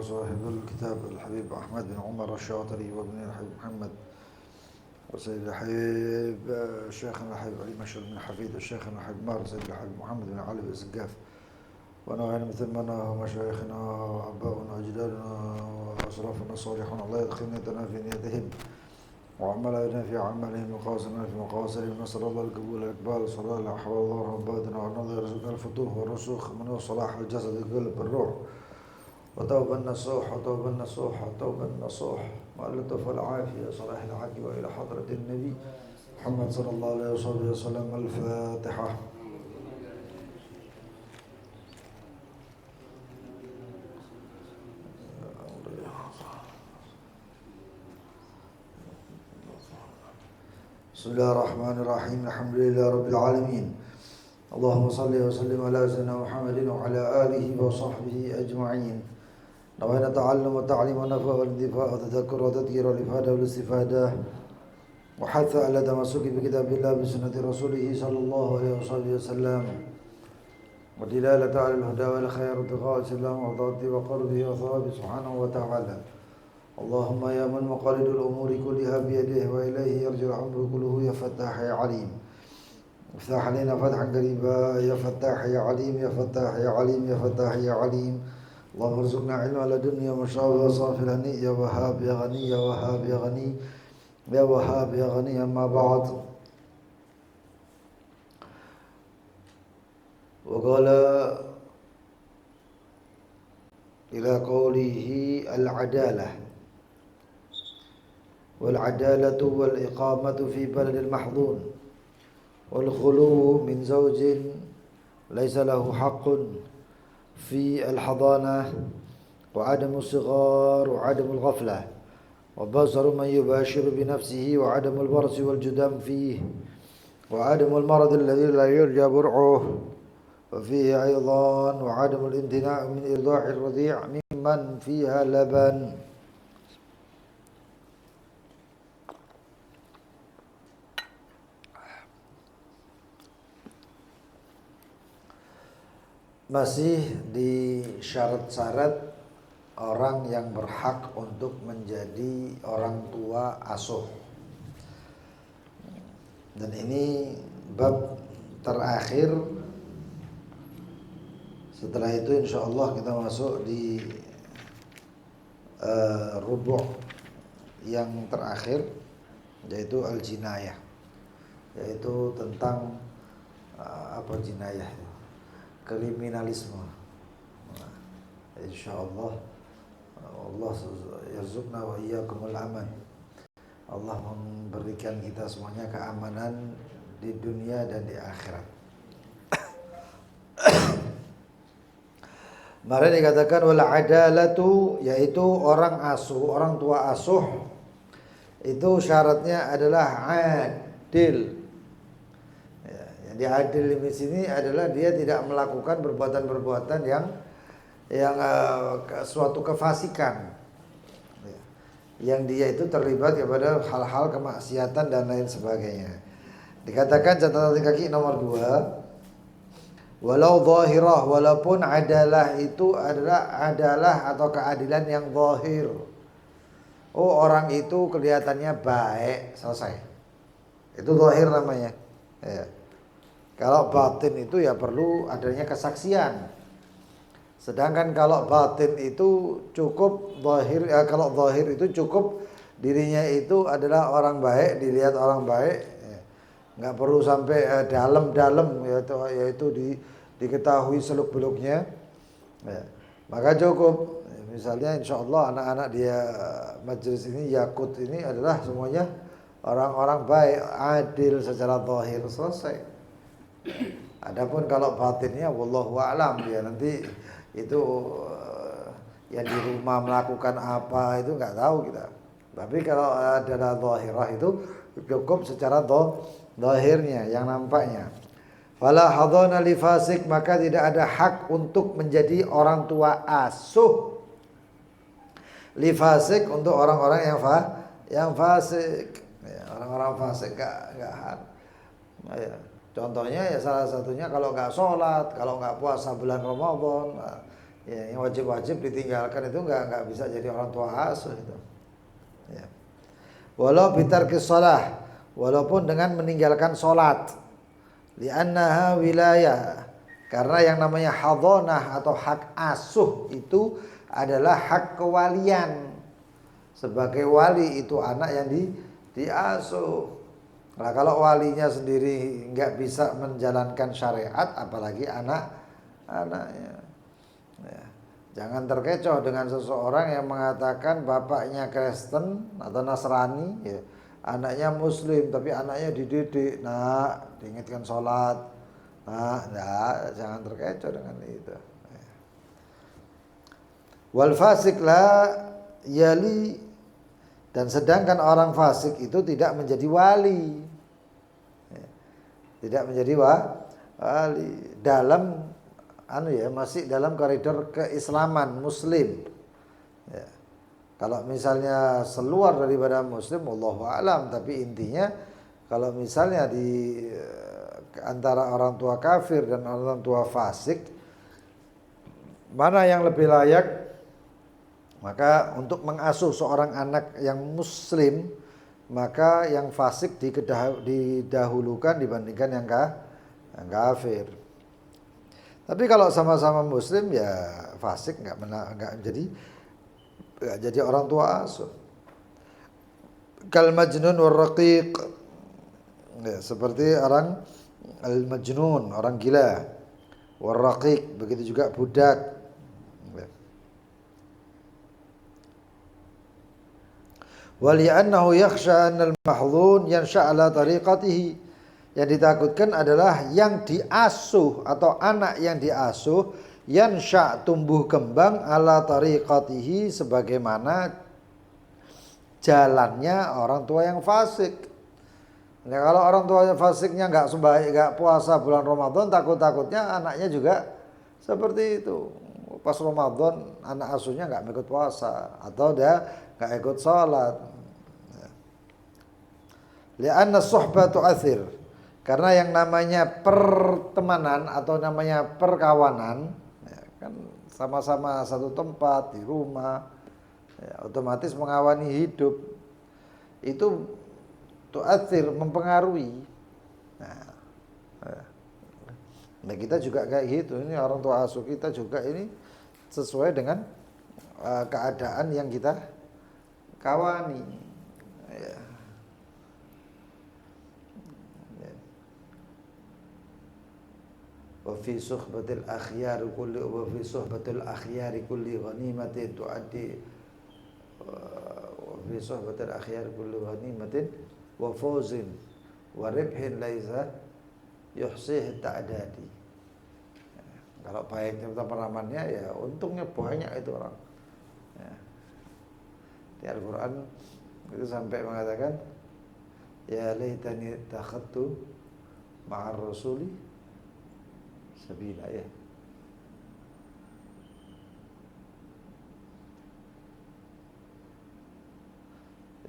صاحب الكتاب الحبيب أحمد بن عمر الشاطري وابن الحبيب محمد وسيد الحبيب الشيخنا الحبيب علي مشهور بن حفيد الشيخنا الحبيب مار سيد الحبيب محمد بن علي الزقاف ونوعنا مثل منا ومشايخنا وأباؤنا وأجدادنا وأسرافنا الصالحون الله يدخل نيتنا في نيتهم وعملنا في عملهم وقاصرنا في مقاصرهم نسأل الله القبول والإقبال صلى الله عليه وسلم ربنا والنظر يرزقنا الفتوح والرسوخ من صلاح الجسد القلب الروح وتوبا النصوح وتوبا النصوح وتوبا النصوح مع اللطف والعافية صلاح العقل وإلى حضرة النبي محمد صلى الله عليه وسلم الفاتحة. بسم الله الرحمن الرحيم الحمد لله رب العالمين اللهم صل وسلم على سيدنا محمد وعلى آله وصحبه أجمعين. نوينا تعلم وتعليم ونفع والاندفاع وتذكر وتذكير والإفادة والاستفادة وحث على تمسك بكتاب الله بسنة رسوله صلى الله عليه وسلم ودلالة على الهدى والخير واتقاء السلام وضاته وقربه وثوابه سبحانه وتعالى. اللهم يا من مقاليد الأمور كلها بيده وإليه يرجع الأمر كله يا فتاح يا عليم افتح علينا فتحا قريبا يا فتاح يا عليم يا فتاح يا عليم يا فتاح يا عليم. اللهم ارزقنا علما لدنيا مشاوي وصافي الهني يا وهاب يا غني يا وهاب يا غني يا وهاب يا غني. أما بعد وقال إلى قوله العدالة والعدالة والإقامة في بلد المحظون والخلو من زوج ليس له حق في الحضانة وعدم الصغار وعدم الغفلة وبصر من يباشر بنفسه وعدم البرص والجدام فيه وعدم المرض الذي لا يرجى برعه وفيه أيضا وعدم الامتناع من إرضاع الرضيع ممن فيها لبن. Masih di syarat-syarat orang yang berhak untuk menjadi orang tua asuh. Dan ini bab terakhir. Setelah itu insya Allah kita masuk di rubu' yang terakhir, yaitu al-jinayah, yaitu tentang apa jinayah itu? Kriminalisme. Insyaallah Allah yarzuqna wa iyyakumul aman. Allah memberikan kita semuanya keamanan di dunia dan di akhirat. Mari dikatakan wal adalatu, yaitu orang asuh, orang tua asuh itu syaratnya adalah adil. Yang adil di sini adalah dia tidak melakukan perbuatan-perbuatan yang suatu kefasikan, yang dia itu terlibat kepada hal-hal kemaksiatan dan lain sebagainya. Dikatakan catatan kaki nomor 2, walau zahirah, walaupun adalah itu adalah atau keadilan yang zahir. Oh, orang itu kelihatannya baik, selesai. Itu zahir namanya. Ya. Kalau batin itu ya perlu adanya kesaksian. Sedangkan kalau batin itu cukup zahir, kalau zahir itu cukup dirinya itu adalah orang baik, dilihat orang baik, ya. Nggak perlu sampai dalam-dalam, yaitu diketahui seluk-beluknya. Ya. Maka cukup, misalnya insya Allah anak-anak dia majelis ini, Yakut ini adalah semuanya orang-orang baik, adil secara zahir, selesai. Adapun kalau batinnya wallahu a'lam, dia nanti itu yang di rumah melakukan apa itu enggak tahu kita. Tapi kalau ada zahirah itu cukup secara zahirnya yang nampaknya. Fala hadana li fasik, maka tidak ada hak untuk menjadi orang tua asuh. Li fasik, untuk orang-orang yang fasik. Ya, orang-orang fasik enggak hak. Ya. Contohnya ya salah satunya kalau nggak sholat, kalau nggak puasa bulan Ramadan, Ya, yang wajib-wajib ditinggalkan itu nggak bisa jadi orang tua asuh itu. Ya. Walau bitarkis shalah, walaupun dengan meninggalkan sholat, li'annaha wilayah, karena yang namanya hadonah atau hak asuh itu adalah hak kewalian. Sebagai wali itu anak yang diasuh. Nah kalau walinya sendiri nggak bisa menjalankan syariat, apalagi anaknya. Ya. Jangan terkecoh dengan seseorang yang mengatakan bapaknya Kristen atau Nasrani, ya. Anaknya Muslim tapi anaknya dididik, diingatkan sholat, jangan terkecoh dengan itu. Wal fasik la yali, dan sedangkan orang fasik itu tidak menjadi wali, tidak menjadi wali dalam masih dalam koridor keislaman Muslim. Ya. Kalau misalnya seluar daripada Muslim, wallahu alam. Tapi intinya kalau misalnya di antara orang tua kafir dan orang tua fasik, mana yang lebih layak? Maka untuk mengasuh seorang anak yang Muslim, maka yang fasik didahulukan dibandingkan yang kafir. Tapi kalau sama-sama Muslim ya fasik nggak jadi orang tua asuh. Kal majnun war raqiq, ya, seperti orang al majnun, orang gila, war raqiq, begitu juga budak. Wali'annahu yakhsha annal mahdhun yansha' ala tariqatihi. Yang ditakutkan adalah yang diasuh atau anak yang diasuh yansha' tumbuh kembang ala tariqatihi sebagaimana jalannya orang tua yang fasik. Nah, kalau orang tua yang fasiknya enggak puasa bulan Ramadan, takutnya anaknya juga seperti itu. Pas Ramadan anak asuhnya enggak ikut puasa atau dia enggak ikut sholat. Li'anna suhbah tu'athir, karena yang namanya pertemanan atau namanya perkawanan, ya, kan sama-sama satu tempat di rumah, ya, otomatis mengawani hidup itu tu'athir, mempengaruhi. Nah kita juga kayak gitu, ini orang tua asuh kita juga ini sesuai dengan keadaan yang kita kawani. Ya. Wa fi suhbatil akhyar kulli ghanimatin tuaddi wa fi suhbatil akhyar kulli ghanimatin wa fawzin wa ribhin laisa yuhsih ta'dadi. Kalau baiknya pemahamannya ya untungnya banyak itu orang. Ya. Di Al-Qur'an itu sampai mengatakan ya laitani takhadtu ma'ar rasuli sabila, ya.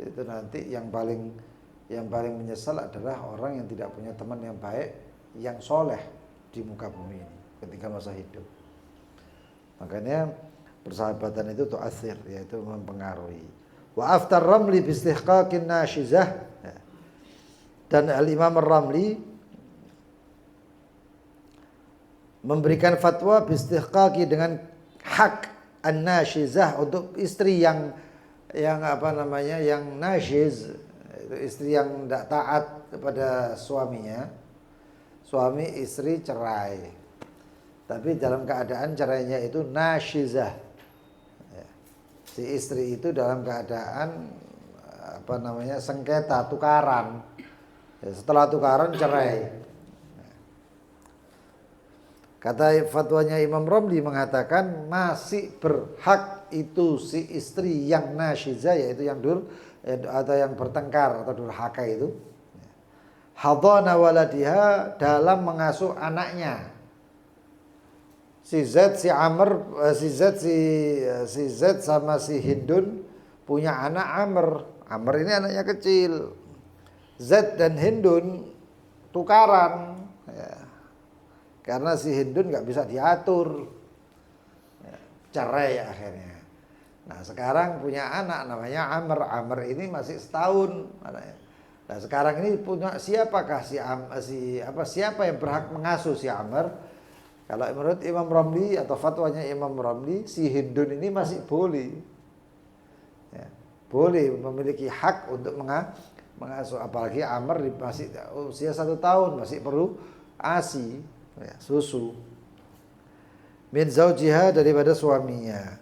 Itu nanti yang paling menyesal adalah orang yang tidak punya teman yang baik, yang soleh di muka bumi ini ketika masa hidup. Makanya persahabatan itu tu'athir, yaitu mempengaruhi. Wa aftar Ramli bi istihqaqin nashizah, dan Al-Imam Ar-Ramli memberikan fatwa bistihqaqi dengan hak an-nashizah untuk istri yang nashiz, itu istri yang tidak taat kepada suaminya. Suami istri cerai, tapi dalam keadaan cerainya itu nashizah. Si istri itu dalam keadaan sengketa, tukaran. Setelah tukaran cerai. Kata fatwanya Imam Romli mengatakan masih berhak itu si istri yang nasyizah, yaitu yang atau yang bertengkar atau durhaka itu, hadana waladiha, dalam mengasuh anaknya. Si Z sama si Hindun punya anak Amr. Amr ini anaknya kecil. Z dan Hindun tukaran, ya. Karena si Hindun nggak bisa diatur, ya. cerai akhirnya. Nah sekarang punya anak namanya Amr. Amr ini masih setahun anaknya. Nah sekarang ini punya siapakah siapa yang berhak mengasuh si Amr? Kalau menurut Imam Romli atau fatwanya Imam Romli, si Hindun ini masih boleh, ya, boleh memiliki hak untuk mengasuh. Apalagi Amr masih usia 1 tahun, masih perlu ASI, ya, susu. Min zaujiha, daripada suaminya.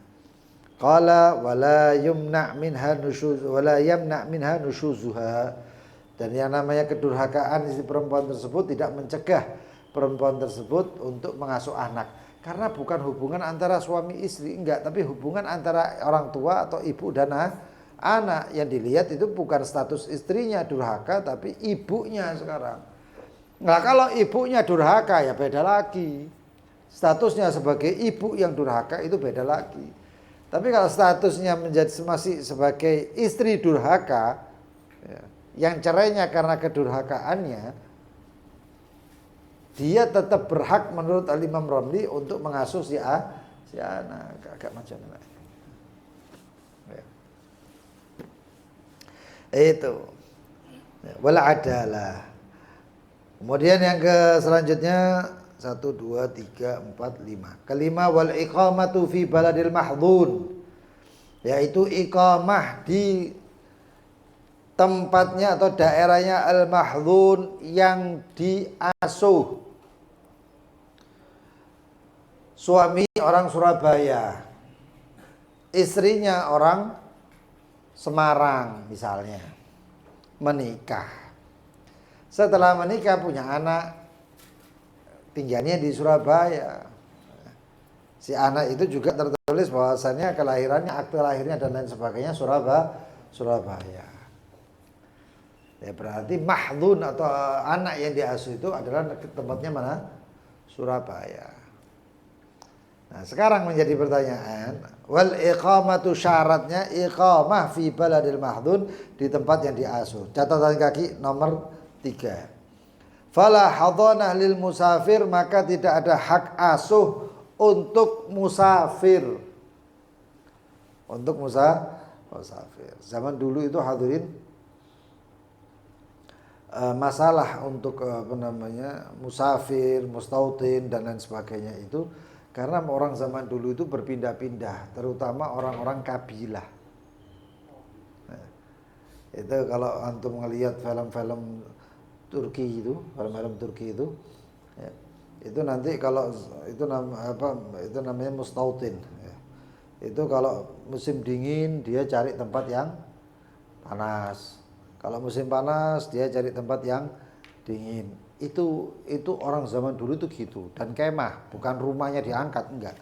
Qala wala yamna minha nushuzuha. Dan yang namanya kedurhakaan istri perempuan tersebut tidak mencegah perempuan tersebut untuk mengasuh anak. Karena bukan hubungan antara suami istri, enggak, tapi hubungan antara orang tua atau ibu dan anak. Yang dilihat itu bukan status istrinya durhaka, tapi ibunya sekarang. Nah kalau ibunya durhaka ya beda lagi. Statusnya sebagai ibu yang durhaka itu beda lagi. Tapi kalau statusnya masih sebagai istri durhaka, ya, yang cerainya karena kedurhakaannya, dia tetap berhak menurut Imam Romli untuk mengasuh si anak. Agak macam mana? Ya. Itu. Wala adalah. Kemudian yang selanjutnya 1, 2, 3, 4, 5. Kelima, wal iqamatu fi baladil mahdhun, yaitu iqamah di tempatnya atau daerahnya al mahdhun yang diasuh. Suami orang Surabaya, istrinya orang Semarang misalnya, menikah. Setelah menikah punya anak, tinggalnya di Surabaya. Si anak itu juga tertulis bahwasannya kelahirannya, akte lahirnya dan lain sebagainya Surabaya. Ya berarti mahdhun atau anak yang diasuh itu adalah tempatnya mana? Surabaya. Nah, sekarang menjadi pertanyaan, wal iqamatu, syaratnya iqamah fi baladil mahdhun, di tempat yang diasuh. Catatan kaki nomor 3. Fala hadhanah lil musafir, maka tidak ada hak asuh untuk musafir. Untuk musafir. Zaman dulu itu hadirin, masalah untuk musafir, mustautin dan lain sebagainya itu karena orang zaman dulu itu berpindah-pindah, terutama orang-orang kabilah. Nah, itu kalau antum melihat film-film Turki itu, film-film Turki itu, ya, itu nanti kalau itu namanya mustautin. Ya. Itu kalau musim dingin dia cari tempat yang panas. Kalau musim panas dia cari tempat yang dingin. Itu orang zaman dulu itu gitu. Dan kemah, bukan rumahnya diangkat, enggak.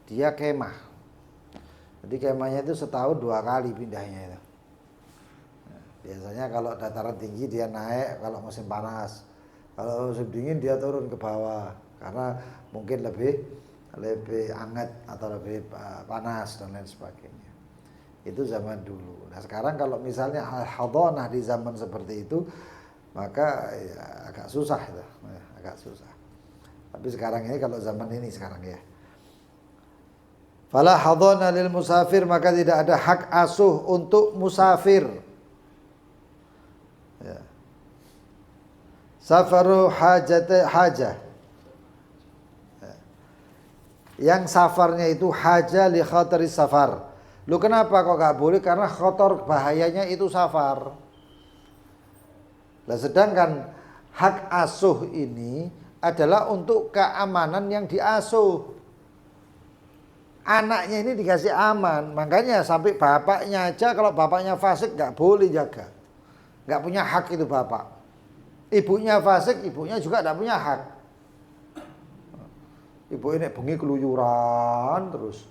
Dia kemah. Jadi kemahnya itu setahun 2 kali pindahnya itu. Biasanya kalau dataran tinggi dia naik kalau musim panas. Kalau musim dingin dia turun ke bawah karena mungkin lebih hangat atau lebih panas dan lain sebagainya. Itu zaman dulu. Nah, sekarang kalau misalnya al-hadhanah di zaman seperti itu, maka ya, agak susah itu, agak susah. Tapi sekarang ini kalau zaman ini sekarang ya. Fala hadhanah lil musafir, maka tidak ada hak asuh untuk musafir. Ya. Safaru hajah. Ya. Yang safarnya itu hajah li khatari safar. Lu kenapa kok gak boleh? Karena khotor, bahayanya itu safar. Nah, sedangkan hak asuh ini adalah untuk keamanan yang diasuh. Anaknya ini dikasih aman. Makanya sampai bapaknya aja, kalau bapaknya fasik gak boleh jaga. Gak punya hak itu bapak. Ibunya fasik, ibunya juga gak punya hak. Ibu ini bengi keluyuran terus.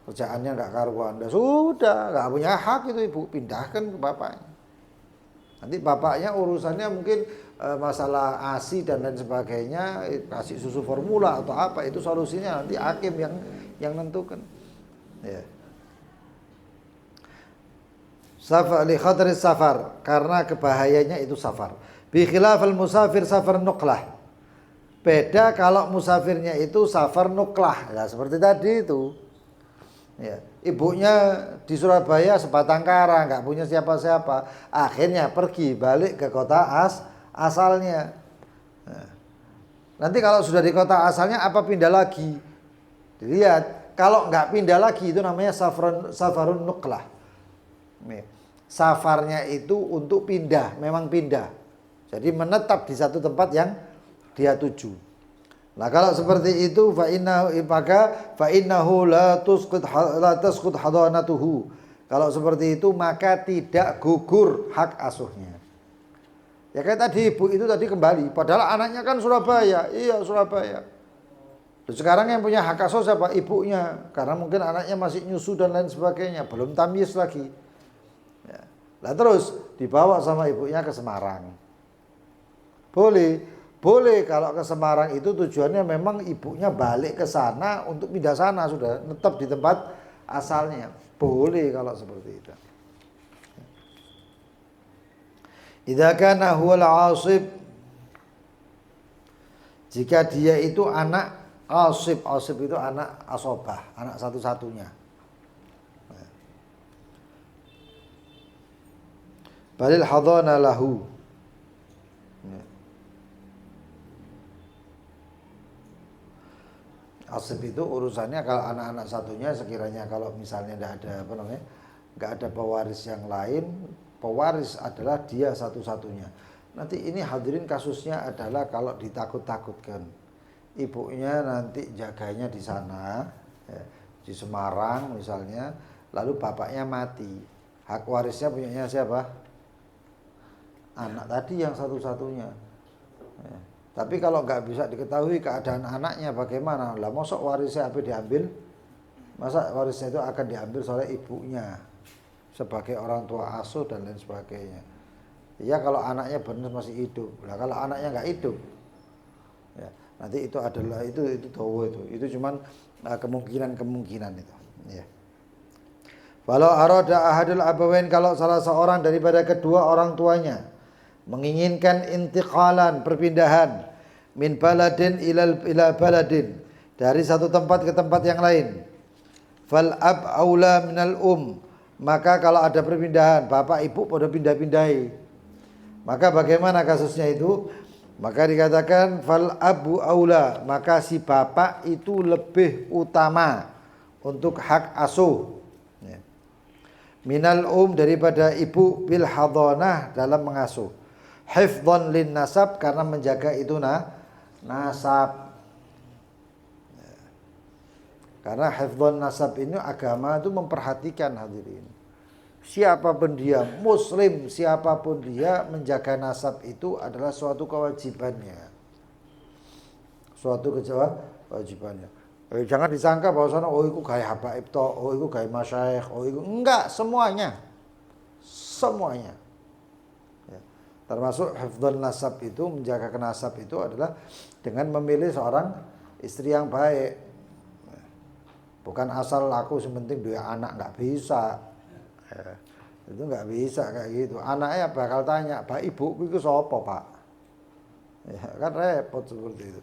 Kerjaannya gak karuan. Sudah gak punya hak itu ibu, pindahkan ke bapaknya. Nanti bapaknya urusannya mungkin masalah ASI dan lain sebagainya, kasih susu formula atau apa, itu solusinya nanti hakim yang nentukan. Ya. Safar li khatri safar, karena kebahayanya itu safar. Bi khilafal musafir safar nuqlah. Beda kalau musafirnya itu safar nuklah, ya seperti tadi itu. Ya, ibunya di Surabaya sebatang kara, nggak punya siapa-siapa, akhirnya pergi balik ke kota asalnya. Nah, nanti kalau sudah di kota asalnya apa pindah lagi? Dilihat, kalau nggak pindah lagi itu namanya safarun nuklah. Nih, safarnya itu untuk pindah, memang pindah. Jadi menetap di satu tempat yang dia tuju. Nah kalau seperti itu fa innahu la tasqut hadanatuhu. Kalau seperti itu maka tidak gugur hak asuhnya. Ya kayak tadi ibu itu tadi kembali, padahal anaknya kan Surabaya. Iya Surabaya. Dan sekarang yang punya hak asuh siapa? Ibunya. Karena mungkin anaknya masih nyusu dan lain sebagainya, belum tamyiz lagi. Ya. Nah terus dibawa sama ibunya ke Semarang. Boleh kalau ke Semarang itu tujuannya memang ibunya balik ke sana untuk pindah sana, sudah tetap di tempat asalnya. Boleh kalau seperti itu. Idza kana huwal 'asib, jika dia itu anak asib itu anak asobah, anak satu-satunya. Balil hadana lahu. Asib itu urusannya kalau anak-anak satunya sekiranya kalau misalnya tidak ada nggak ada pewaris yang lain, pewaris adalah dia satu-satunya. Nanti ini hadirin kasusnya adalah kalau ditakut-takutkan, ibunya nanti jaganya di sana, ya, di Semarang misalnya, lalu bapaknya mati, hak warisnya punyanya siapa? Anak tadi yang satu-satunya. Ya. Tapi kalau nggak bisa diketahui keadaan anaknya bagaimana, lah mosok warisnya apa diambil? Masa warisnya itu akan diambil oleh ibunya sebagai orang tua asuh dan lain sebagainya. Ya kalau anaknya benar masih hidup. Lah kalau anaknya nggak hidup, ya, nanti itu adalah itu tahu itu cuman kemungkinan itu. Ya. Walau arada ahadul abawain, kalau salah seorang daripada kedua orang tuanya menginginkan intiqalan, perpindahan, min baladin ila baladin, dari satu tempat ke tempat yang lain, fal ab aula minal maka kalau ada perpindahan bapak ibu pada pindah-pindahi, maka bagaimana kasusnya itu? Maka dikatakan fal abu aula, maka si bapak itu lebih utama untuk hak asuh, minal daripada ibu bil hadhanah, dalam mengasuh, hifdhan lin nasab, karena menjaga itu nasab. Karena hifdhan nasab ini agama itu memperhatikan hadirin. Siapapun dia, muslim siapapun dia, menjaga nasab itu adalah suatu kewajibannya. Suatu kewajibannya. Jangan disangka bahwasanya itu gaya habaib toh, itu gaya masyayikh, itu enggak, semuanya. Semuanya. Termasuk hifdzul nasab itu, menjaga nasab itu adalah dengan memilih seorang istri yang baik. Bukan asal aku sementing dua anak, nggak bisa. Itu nggak bisa kayak gitu. Anaknya bakal tanya, "Pak, ibu itu sapa, Pak?" Ya, kan repot seperti itu.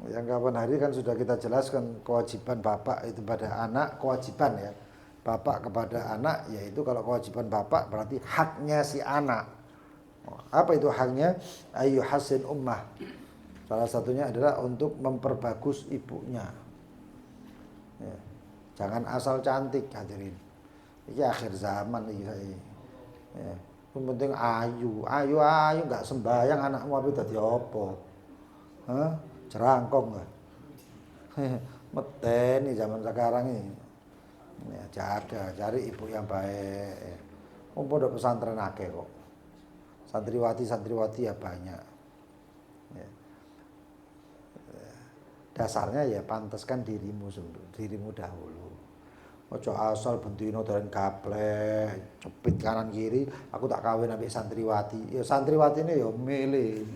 Yang kapan hari kan sudah kita jelaskan kewajiban bapak itu pada anak, kewajiban ya. Bapak kepada anak, yaitu kalau kewajiban bapak berarti haknya si anak. Apa itu haknya? Ayu hasin ummah. Salah satunya adalah untuk memperbagus ibunya. Ya. Jangan asal cantik hadirin. Ini akhir zaman ini saya. Ya. Yang penting ayu nggak sembayang anakmu apa dadi apa? Hah? Jerangkong nggak? Meteni zaman sekarang ini. Ya, jaga, cari ibu yang baik. Pondok pesantren akeh kok. Santriwati ya banyak. Ya. Dasarnya ya pantaskan dirimu dahulu. Ojo asal bentino dan gaplek, cepit kanan kiri, aku tak kawin ambek santriwati. Ya santriwati ini ya milih.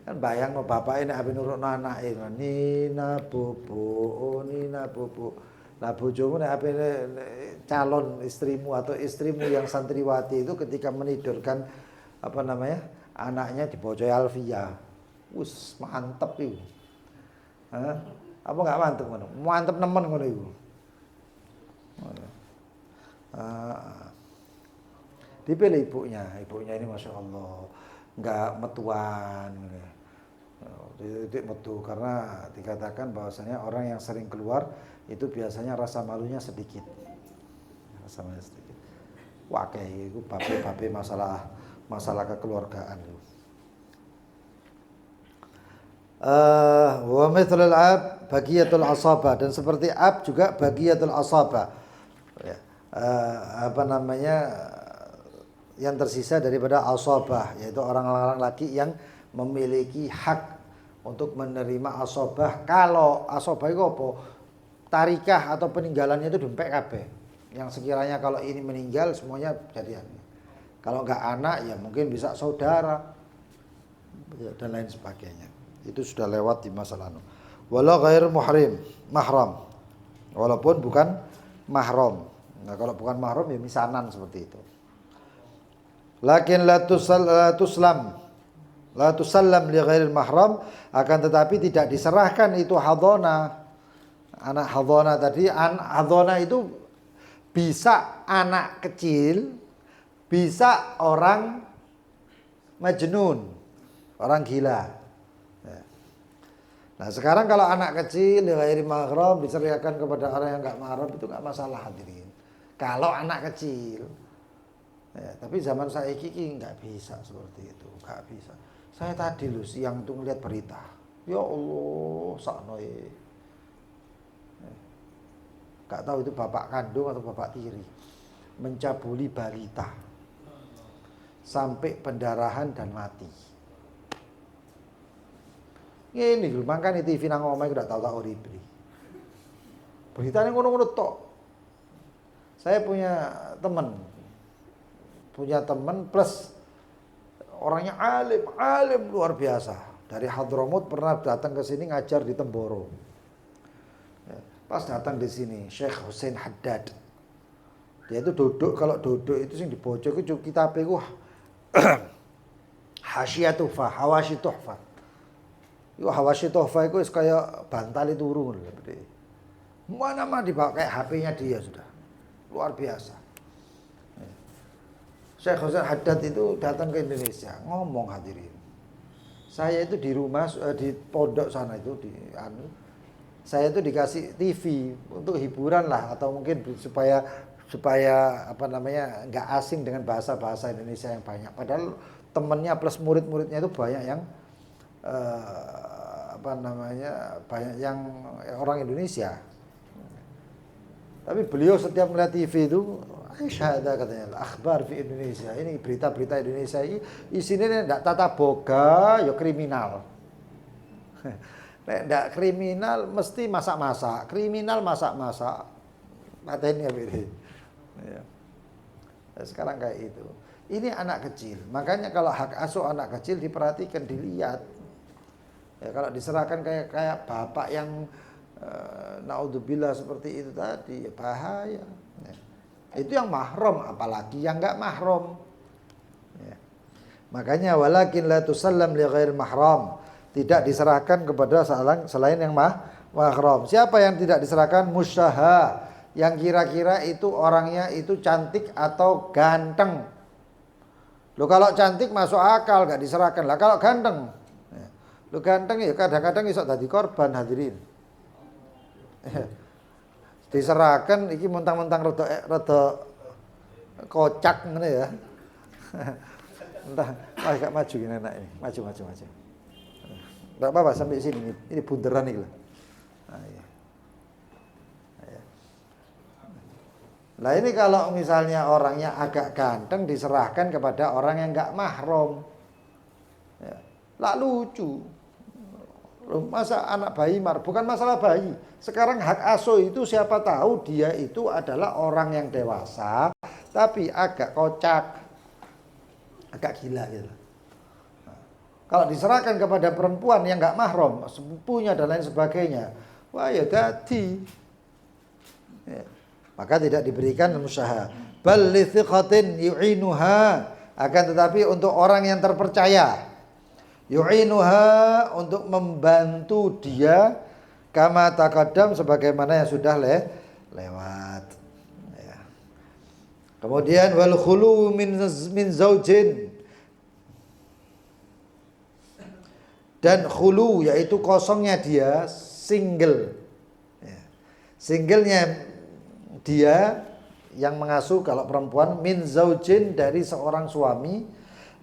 Kan bayang no bapak ini ape nurut anak Nina bobo. Lah bojomu nek ape calon istrimu atau istrimu yang santriwati itu ketika menidurkan anaknya dibocoi Alfia. Wus mantep itu. Apa enggak mantep ngono? Mantep nemen ngono iku. Dipilih ibunya ini Masya Allah nggak metuan titik metu karena dikatakan bahwasanya orang yang sering keluar itu biasanya rasa malunya sedikit, wah kayak itu babe masalah kekeluargaan itu. Wa mithlul ab bagiyatul asaba, dan seperti ab juga bagiyatul asaba, ya, yang tersisa daripada asabah, yaitu orang-orang laki yang memiliki hak untuk menerima asabah. Kalau asabah itu apa? Tarikah atau peninggalannya itu dempek kabeh. Yang sekiranya kalau ini meninggal semuanya jadian. Kalau enggak anak ya mungkin bisa saudara dan lain sebagainya. Itu sudah lewat di masa lalu. Walau ghair mahram. Walaupun bukan mahram. Nah, kalau bukan mahram ya misanan seperti itu. Lakin la tusallam li ghairil mahram, akan tetapi tidak diserahkan itu hadona. Anak hadona tadi, hadona itu bisa anak kecil, bisa orang majnun, orang gila. Nah, sekarang kalau anak kecil li ghairil mahram diserahkan kepada orang yang enggak mahram itu enggak masalah hadirin. Kalau anak kecil. Ya, tapi zaman saya kiki nggak bisa seperti itu, nggak bisa. Saya tadi loh siang itu ngeliat berita, ya Allah, saknoe, nggak tahu itu bapak kandung atau bapak tiri, mencabuli balita sampai pendarahan dan mati. Ini loh, makanya TV nang omah udah tahu ribri. Beritanya ngono-ngono tok. Saya punya teman plus orangnya alim luar biasa. Dari Hadramut pernah datang ke sini ngajar di Temboro. Pas datang di sini Syekh Hussein Haddad. Dia itu kalau duduk itu sing dibaca iku kitabe ku Hasyiyah Tuhfah, Hawashi Tuhfah. Iku Hawashi Tuhfah iku wis kaya bantal turu ngono lho. Mana-mana dibawa kayak HP-nya dia sudah. Luar biasa. Syekh Hussein Haddad itu datang ke Indonesia, ngomong hadirin. Saya itu di rumah di pondok sana itu saya itu dikasih TV untuk hiburan lah, atau mungkin supaya nggak asing dengan bahasa Indonesia yang banyak. Padahal temennya plus murid-muridnya itu banyak yang banyak yang orang Indonesia. Tapi beliau setiap melihat TV itu ada katanya akhbar di Indonesia, ini berita-berita Indonesia ini isinya ndak tata boga ya kriminal. Nek ndak kriminal mesti masak-masak, kriminal masak-masak. Mateni ya beda. Ya. Sekarang kayak itu. Ini anak kecil. Makanya kalau hak asuh anak kecil diperhatikan, dilihat. Ya, kalau diserahkan kayak bapak yang naudzubillah seperti itu tadi, ya bahaya. Ya. Itu yang mahram, apalagi yang enggak mahram. Ya. Makanya walakin la tusallam li ghair mahram, tidak diserahkan kepada selain yang mahram. Siapa yang tidak diserahkan? Musyaha, yang kira-kira itu orangnya itu cantik atau ganteng. Lo kalau cantik masuk akal, enggak diserahkan. Lah kalau ganteng, ya. Lo ganteng ya kadang-kadang iso dadi korban hadirin. Diserahkan iki mentang-mentang rada kocak ngene ya. Entah, agak maju gini enak ini. Maju. Enggak apa-apa sampai sini. Ini bunderan iki lho. Nah, iya. Nah, ini kalau misalnya orangnya agak ganteng diserahkan kepada orang yang enggak mahram. Ya. Lah lucu. Masa anak bayi bukan masalah bayi. Sekarang hak asuh itu siapa tahu dia itu adalah orang yang dewasa tapi agak kocak, agak gila gitu. Nah, kalau diserahkan kepada perempuan yang enggak mahram, sepupunya dan lain sebagainya, wah ya dadi. Ya, maka tidak diberikan usaha. Bal li thiqatin yu'inuha, Akan tetapi untuk orang yang terpercaya, yu'inuha, untuk membantu dia, kama taqaddam, sebagaimana yang sudah lewat. Ya. Kemudian wal khulu min zaujin, dan khulu yaitu kosongnya dia, single. Ya. Singlenya dia yang mengasuh kalau perempuan, min zaujin, dari seorang suami,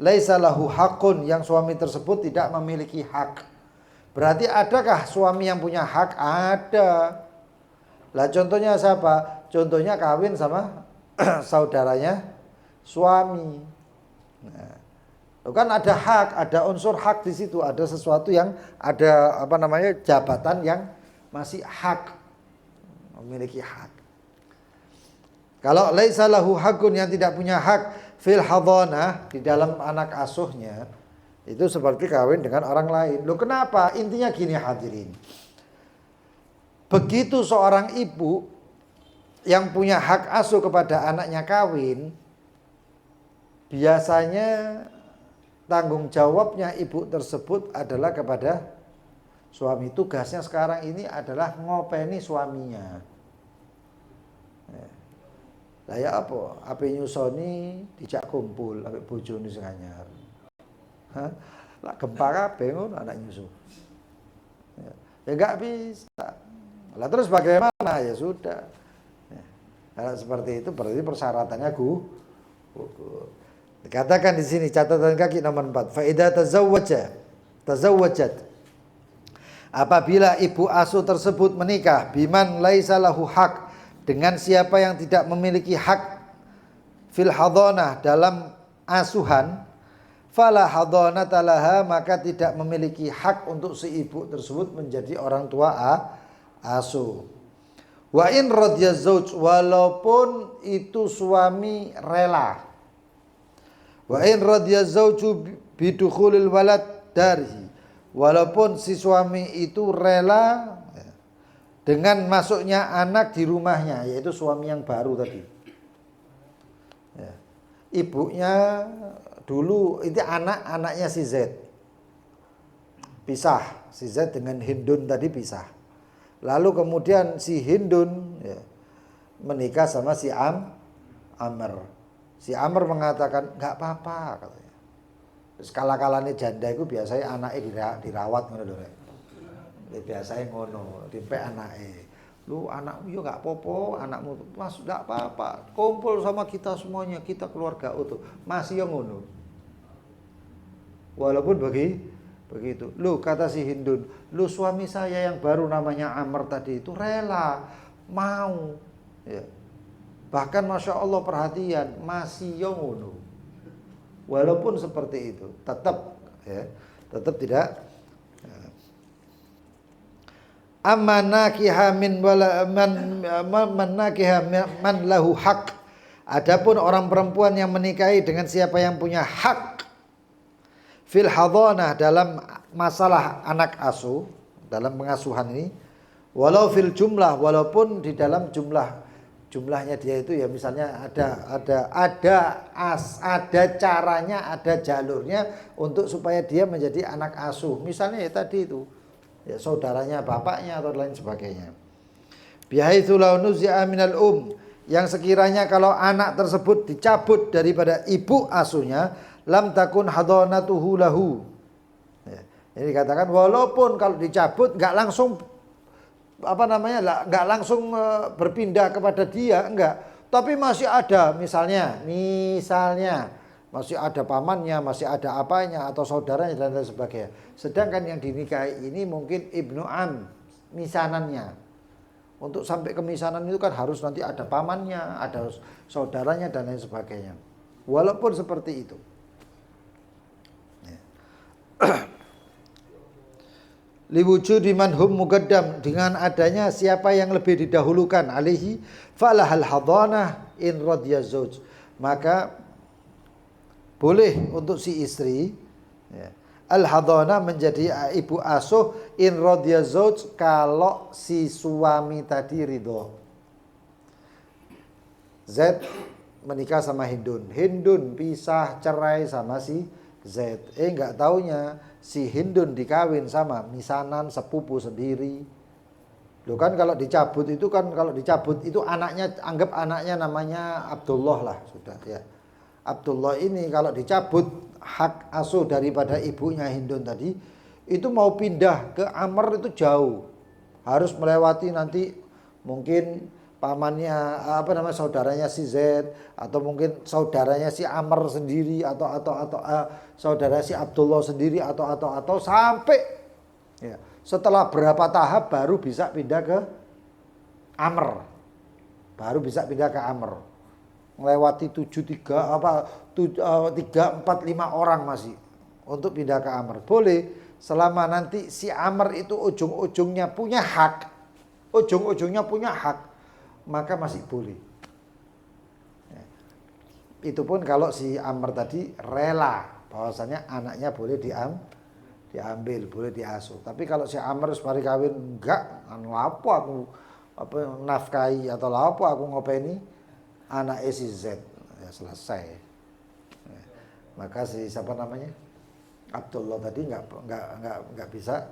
laisa lahu hakun, yang suami tersebut tidak memiliki hak. Berarti adakah suami yang punya hak? Ada. Lah contohnya siapa? Contohnya kawin sama saudaranya suami. Nah, itu kan ada hak, ada unsur hak di situ, ada sesuatu yang ada jabatan yang masih hak, memiliki hak. Kalau laisa lahu hakun, yang tidak punya hak, fil hadhanah, di dalam anak asuhnya, itu seperti kawin dengan orang lain. Loh kenapa? Intinya gini hadirin. Begitu seorang ibu yang punya hak asuh kepada anaknya kawin, biasanya tanggung jawabnya ibu tersebut adalah kepada suami. Tugasnya sekarang ini adalah ngopeni suaminya. Lah ya apa? Ape nyusoni dijak kumpul ambek bojone sing anyar. Hah? Lah gempa kabeh ngono anak nyusu. Ya enggak bisa. Lah terus bagaimana? Ya sudah. Ya. Kalau seperti itu berarti persyaratannya gugur. Dikatakan di sini catatan kaki nomor 4. Fa idza tazawwajat. Apabila ibu asuh tersebut menikah biman laisa lahu hak, dengan siapa yang tidak memiliki hak fil hadhanah, dalam asuhan, fala hadhanata laha, maka tidak memiliki hak untuk si ibu tersebut menjadi orang tua asuh. Wa in radya zauj, walaupun itu suami rela. Wa in radya zauju bidukhulil walad darihi, walaupun si suami itu rela dengan masuknya anak di rumahnya, yaitu suami yang baru tadi. Ya. Ibunya dulu itu anaknya si Z, pisah, si Z dengan Hindun tadi pisah. Lalu kemudian si Hindun menikah sama si Amr. Si Amr mengatakan nggak apa-apa katanya. Terus kala-kalane janda itu biasanya anaknya dirawat ngono lho. Biasanya ngono, dipek anake. Lu anakmu yo gak apa-apa, anakmu Mas gak apa-apa. Kumpul sama kita semuanya, kita keluarga utuh. Masih yang ngono. Walaupun begitu. Lu kata si Hindun, lu suami saya yang baru namanya Amr tadi itu rela, mau. Ya. Bahkan Masya Allah perhatian, masih yang ngono. Walaupun seperti itu, tetap tidak. Amanakiha min wala manakiha man lahu hak. Adapun orang perempuan yang menikahi dengan siapa yang punya hak fil hadhanah, dalam masalah anak asuh, dalam pengasuhan ini, walau fil jumlah, walaupun di dalam jumlahnya dia itu ya misalnya ada caranya, ada jalurnya untuk supaya dia menjadi anak asuh. Misalnya ya tadi itu, ya saudaranya bapaknya atau lain sebagainya. Bihaitsu law nuzi'a minal yang sekiranya kalau anak tersebut dicabut daripada ibu asuhnya, lam takun hadhanatuhu lahu. Ya, ini dikatakan walaupun kalau dicabut enggak langsung enggak langsung berpindah kepada dia, enggak. Tapi masih ada misalnya masih ada pamannya, masih ada apanya atau saudaranya dan lain sebagainya. Sedangkan yang dinikahi ini mungkin ibnu am, misanannya. Untuk sampai ke misanan itu kan harus nanti ada pamannya, ada saudaranya dan lain sebagainya. Walaupun seperti itu. Liwujudi manhum muqaddam, dengan adanya siapa yang lebih didahulukan alaihi falahal hadhanah in radya zauj, maka boleh untuk si istri al-hadhanah menjadi ibu asuh in radya zauj kalau si suami tadi ridho. Z menikah sama Hindun. Hindun pisah cerai sama si Z. Nggak taunya si Hindun dikawin sama misanan sepupu sendiri. Loh kan kalau dicabut itu anaknya, anggap anaknya namanya Abdullah lah sudah ya. Abdullah ini kalau dicabut hak asuh daripada ibunya Hindun tadi, itu mau pindah ke Amr itu jauh. Harus melewati nanti mungkin pamannya saudaranya si Z, atau mungkin saudaranya si Amr sendiri, atau saudara si Abdullah sendiri, atau sampai ya, setelah berapa tahap baru bisa pindah ke Amr. Baru bisa pindah ke Amr. Melewati 3, 4, 5 orang masih untuk pindah ke Amr. Boleh selama nanti si Amr itu ujung-ujungnya punya hak. Maka masih boleh. Ya. Itu pun kalau si Amr tadi rela bahwasanya anaknya boleh diambil, boleh diasuh. Tapi kalau si Amr semari kawin enggak, lapo aku nafkahi atau lapo aku ngopeni anak si Z, ya selesai. Ya. Maka si siapa namanya Abdullah tadi nggak bisa,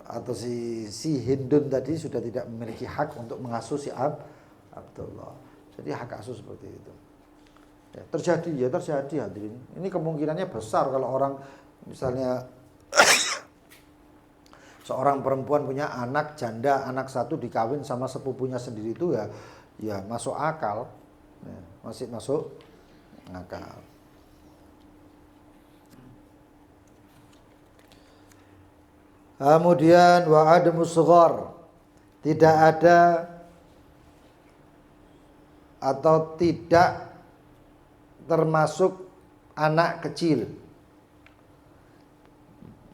atau si Hindun tadi sudah tidak memiliki hak untuk mengasuh si Abdullah. Jadi hak asuh seperti itu. Ya, terjadi hadirin. Ini kemungkinannya besar kalau orang misalnya seorang perempuan punya anak janda, anak satu dikawin sama sepupunya sendiri itu ya masuk akal. Ya, masih masuk akal. Kemudian wa adamus sughar, tidak ada atau tidak termasuk anak kecil.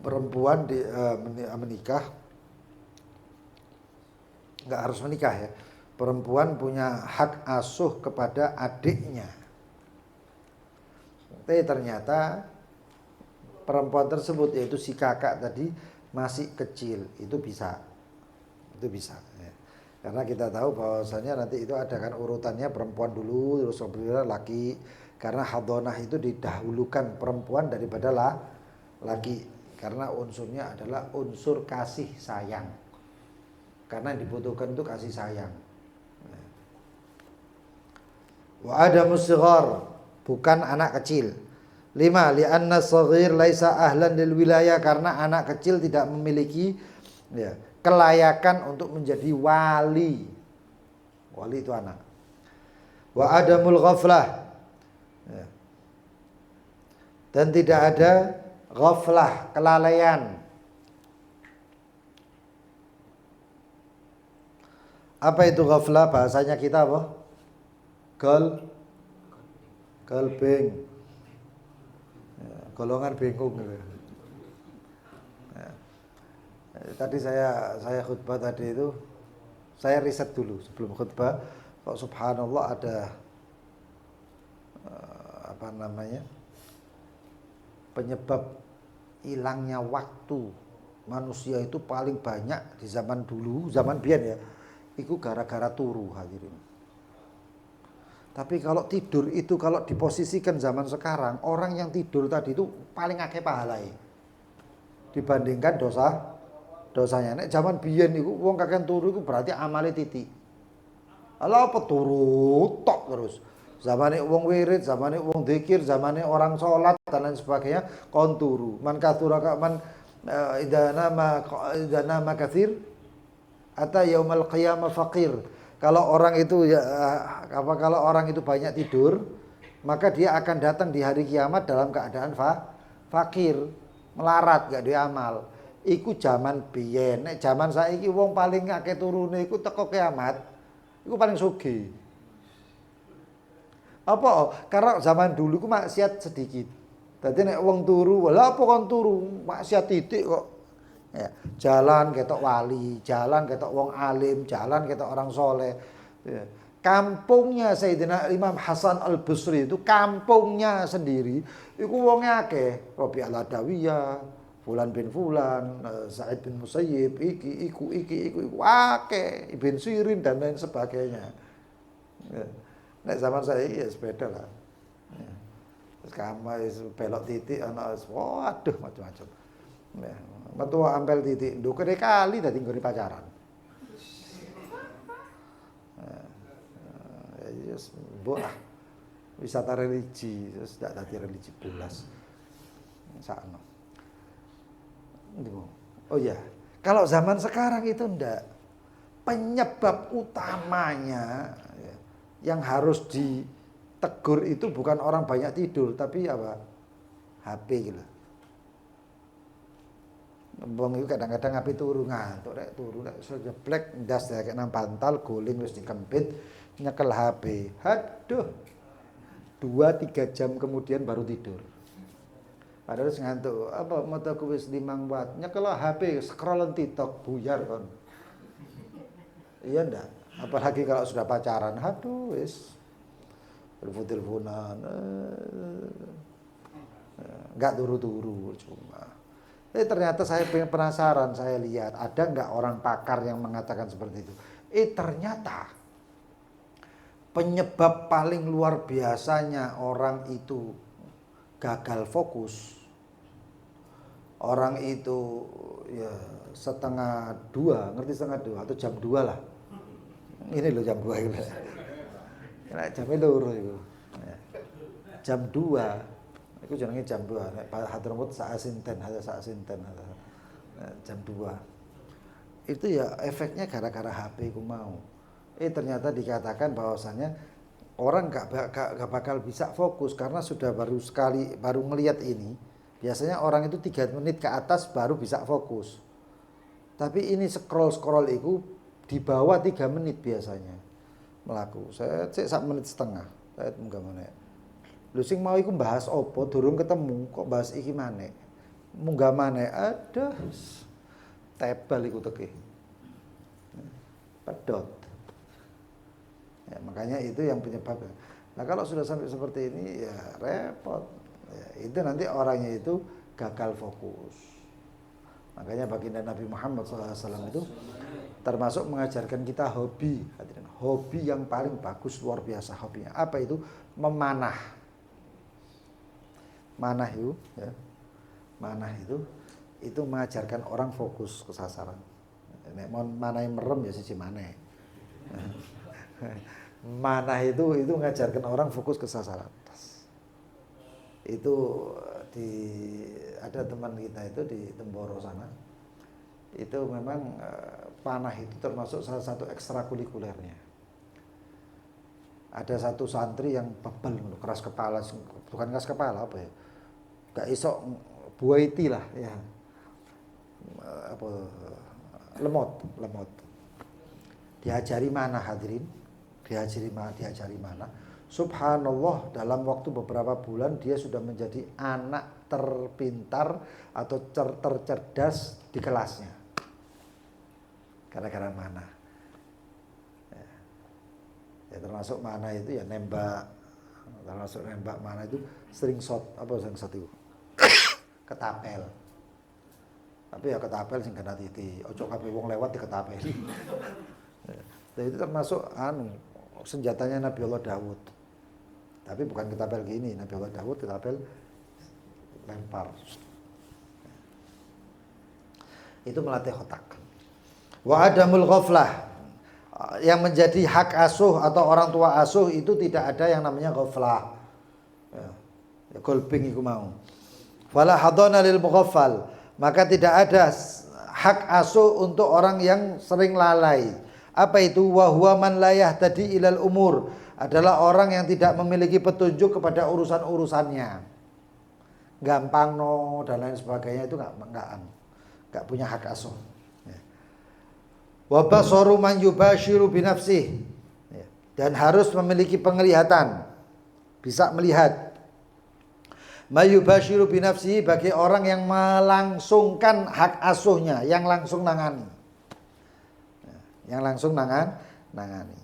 Perempuan menikah, nggak harus menikah ya. Perempuan punya hak asuh kepada adiknya. Tapi ternyata perempuan tersebut, yaitu si kakak tadi, masih kecil, itu bisa ya. Karena kita tahu bahwasanya nanti itu ada kan urutannya, perempuan dulu terus laki, karena hadonah itu didahulukan perempuan daripada laki, karena unsurnya adalah unsur kasih sayang, karena yang dibutuhkan itu kasih sayang. Wa adamus shighar, bukan anak kecil. 5. Li'anna shaghir laisa ahlan lil wilayah, karena anak kecil tidak memiliki ya, kelayakan untuk menjadi wali. Wali itu anak. Wa adamul ghaflah, ya. Dan tidak ada ghaflah, kelalaian. Apa itu ghaflah? Bahasanya kita apa? Galbeng. Golongan bingung gitu. Ya. Tadi saya khutbah tadi itu, saya riset dulu sebelum khutbah. Kok subhanallah ada penyebab hilangnya waktu manusia itu paling banyak di zaman dulu, zaman biyen ya. Itu gara-gara turu hadirin. Tapi kalau tidur itu, kalau diposisikan zaman sekarang, orang yang tidur tadi itu paling akeh pahalai dibandingkan dosanya. Nek zaman biyen iku wong kakek turu iku berarti amale titik. Ala apa turu tok terus. Zamane wong wirid, zamane wong dzikir, zamane orang sholat dan lain sebagainya kon turu. Man katsura man idza nama katsir ata yaumal qiyamah faqir. Kalau orang itu banyak tidur, maka dia akan datang di hari kiamat dalam keadaan fakir, melarat, gak diamal. Iku zaman biyen. Nek zaman saiki wong paling akeh turune iku teko kiamat, iku paling sugih. Apa? Karena zaman dulu iku maksiat sedikit. Dadi nek wong turu, lha apa kon turu? Maksiat titik kok. Ya, jalan ketok wali, jalan ketok wong alim, jalan ketok orang soleh. Ya. Kampungnya Sayyidina Imam Hasan Al-Basri itu, kampungnya sendiri iku wonge akeh. Rabi al-Adawiyah, Fulan bin Fulan, Sa'id bin Musayyib, iku akeh, Ibn Sirin dan lain sebagainya. Ya. Nek zaman saya ya sepeda lah. Ya. Terus kamar belok titik ana waduh macam-macam. Ya, metu ampel titik nduk kali dadi nggone pacaran. Yes, boah. Wisata religi, terus tidak tadi religi bulas. Sakno. Oh ya, kalau zaman sekarang itu ndak. Penyebab utamanya ya, yang harus ditegur itu bukan orang banyak tidur, tapi apa? HP gitu. Wong itu kadang-kadang HP turu ngantuk rek turu rek jeblek ndas kayak nang bantal guling wis dikempit nyekel HP. Aduh. 2-3 jam kemudian baru tidur. Padahal ngantuk. Apa mataku wis 5 watt. Nyekel HP scroll TikTok buyar kon. Iya ndak? Apalagi kalau sudah pacaran. Aduh wis telepon-teleponan. Enggak turu-turu cuma. Ternyata saya penasaran, saya lihat ada enggak orang pakar yang mengatakan seperti itu. Ternyata penyebab paling luar biasanya orang itu gagal fokus. Orang itu ya 1:30, ngerti 1:30 atau jam 2 lah. Ini loh jam 2 itu. Nek jam loro iku. Jam 2. Iku jenenge jam 2. Nek Hadramut sak sinten, sak sinten. Jam 2. Itu ya efeknya gara-gara HP ku mau. Ternyata dikatakan bahwasannya orang gak bakal bisa fokus karena sudah baru ngelihat ini. Biasanya orang itu 3 menit ke atas baru bisa fokus. Tapi ini scroll itu di bawah 3 menit biasanya melaku. Saya cek 1 menit setengah. Saya munggah maneh. Lho sing mau iku bahas opo durung ketemu kok bahas iki maneh. Munggah maneh. Aduh. Tebal iku teke. Pedot. Ya, makanya itu yang penyebabnya. Nah kalau sudah sampai seperti ini ya repot. Ya, itu nanti orangnya itu gagal fokus. Makanya baginda Nabi Muhammad SAW itu termasuk mengajarkan kita hobi. Hobi yang paling bagus luar biasa hobinya. Apa itu? Memanah. Manah itu, ya. Manah itu mengajarkan orang fokus ke sasaran. Nek manah merem ya siji maneh. Manah itu mengajarkan orang fokus ke sasaran. Itu ada teman kita itu di Temboro sana. Itu memang panah itu termasuk salah satu ekstrakurikulernya. Ada satu santri yang bebel keras kepala, bukan keras kepala apa ya? Gak iso buaiti lah ya. Apa lemot. Diajari mana hadirin? Diajari mana? Subhanallah, dalam waktu beberapa bulan dia sudah menjadi anak terpintar atau tercerdas di kelasnya. Gara-gara mana? Ya termasuk mana itu ya nembak. Termasuk nembak mana itu sering shot apa yang satu ketapel. Tapi ya ketapel sing kena titik. Ojo kabeh wong lewat diketapeli. Nah, itu termasuk senjatanya Nabi Allah Daud. Tapi bukan ketapel gini, Nabi Allah Daud ketapel lempar. Itu melatih otak. Wa adamul ghaflah. Yang menjadi hak asuh atau orang tua asuh itu tidak ada yang namanya ghaflah. Ya, golping iku mau. Wala hadana lil mughaffal. Maka tidak ada hak asuh untuk orang yang sering lalai. Apa itu? Wa huwa man la yahtadi ilal umur. Adalah orang yang tidak memiliki petunjuk kepada urusan-urusannya. Gampang dan lain sebagainya itu enggak punya hak asuh. Wa basaru man yubashiru binafsih. Dan harus memiliki penglihatan. Bisa melihat. Mayubashiru binafsihi bagi orang yang melangsungkan hak asuhnya, yang langsung nangani. Yang langsung nangani.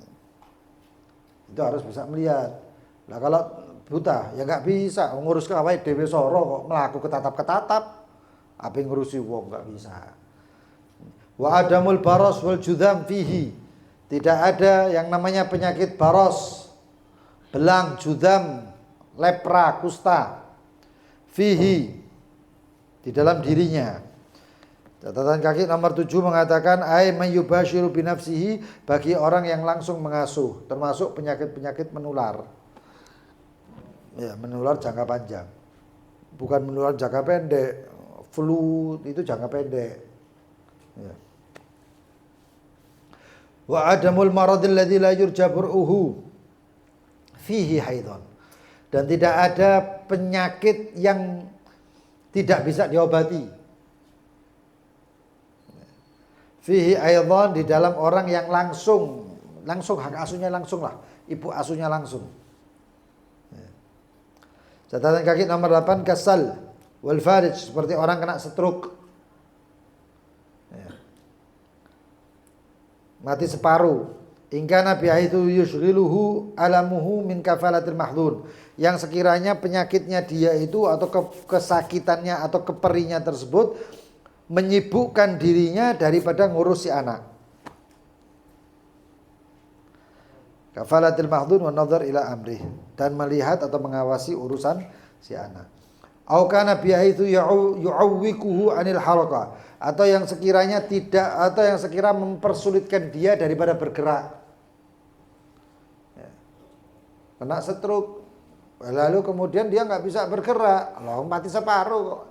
Itu harus bisa melihat. Nah kalau buta ya nggak bisa ngurus ke awake dhewe soro kok mlaku ketatap-ketatap. Apa ngurusi wong nggak bisa. Wa adamul baros wal judam fihi. Tidak ada yang namanya penyakit baros belang, judam, lepra, kusta, fihi, di dalam dirinya. Catatan kaki nomor 7 mengatakan ay mayyubashiru binafsihi, bagi orang yang langsung mengasuh, termasuk penyakit-penyakit menular. Ya, menular jangka panjang. Bukan menular jangka pendek. Flu itu jangka pendek. Ya. Wa adamul maradil ladzi la yurja bur'uhu fihi haidon. Dan tidak ada penyakit yang tidak bisa diobati. Fihi aidan, di dalam orang yang langsung hak asuhnya langsung lah, ibu asuhnya langsung. Catatan kaki nomor 8 kasal wal farij, seperti orang kena stroke. Mati separuh. Ingkana bi'aitu yushghiluhu alamuhu min kafalatil mahdhun, yang sekiranya penyakitnya dia itu atau kesakitannya atau keperinya tersebut menyibukkan dirinya daripada ngurus si anak. Kafalatil mahdhun wa nadhar ila amrih, dan melihat atau mengawasi urusan si anak. Au kana bi'aitu yu'awwikuhu anil haraka, atau yang sekiranya tidak, atau yang sekira mempersulitkan dia daripada bergerak. Kena stroke, lalu kemudian dia nggak bisa bergerak, loh mati separuh kok.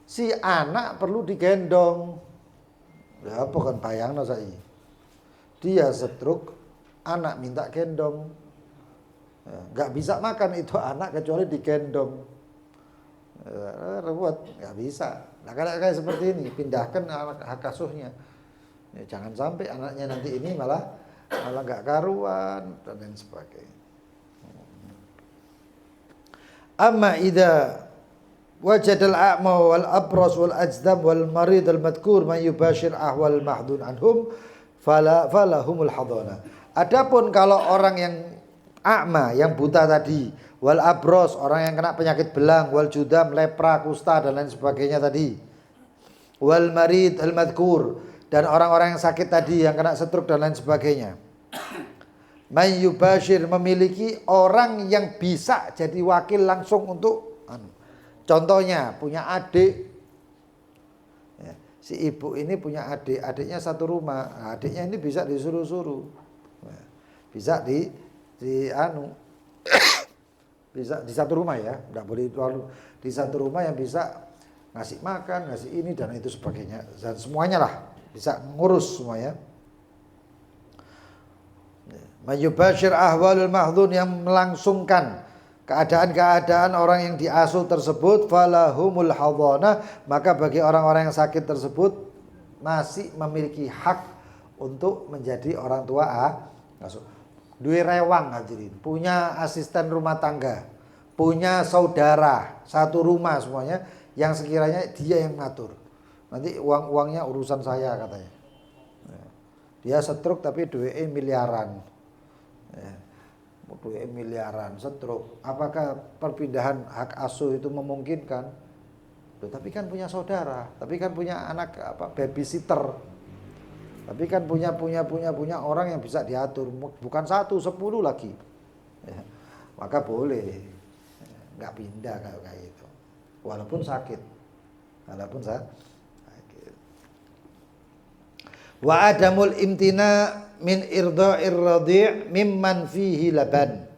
Si anak perlu digendong. Ya apa kan bayangno saiki. Dia stroke, anak minta gendong. Ya, nggak bisa makan itu anak kecuali digendong. Repot, nggak bisa. Nah kayak seperti ini, pindahkan hak asuhnya. Ya, jangan sampai anaknya nanti ini malah nggak karuan dan lain sebagainya. Amma idza wajadal a'ma wal abras wal ajdam wal marid al madkur man yubashir ahwal mahdun anhum falahumul hadana. Adapun kalau orang yang a'ma, yang buta tadi, wal abros, orang yang kena penyakit belang, wal judam, lepra, kusta dan lain sebagainya tadi, wal marid al madkur, dan orang-orang yang sakit tadi, yang kena stroke dan lain sebagainya. Man yubashir, memiliki orang yang bisa jadi wakil langsung untuk contohnya punya adik, ya, si ibu ini punya adik, adiknya satu rumah, nah, adiknya ini bisa disuruh-suruh, ya, bisa bisa di satu rumah ya, tidak boleh di satu rumah yang bisa ngasih makan, ngasih ini dan itu sebagainya, dan semuanya lah bisa ngurus semuanya. Mayubashir ahwalul mahdhun, yang melangsungkan keadaan-keadaan orang yang diasuh tersebut, falahumul hadana, maka bagi orang-orang yang sakit tersebut masih memiliki hak untuk menjadi orang tua asuh. Duwe rewang hadirin, punya asisten rumah tangga, punya saudara, satu rumah semuanya, yang sekiranya dia yang ngatur. Nanti uang-uangnya urusan saya katanya. Dia stroke tapi duitnya miliaran. Duitnya miliaran stroke. Apakah perpindahan hak asuh itu memungkinkan? Tapi kan punya saudara, tapi kan punya anak babysitter. Tapi kan punya orang yang bisa diatur, bukan 1, 10 lagi. Ya, maka boleh, nggak pindah kalau kayak itu, walaupun sakit. Wa adamul imtina min irda'ir radhi' mimman fihi laban,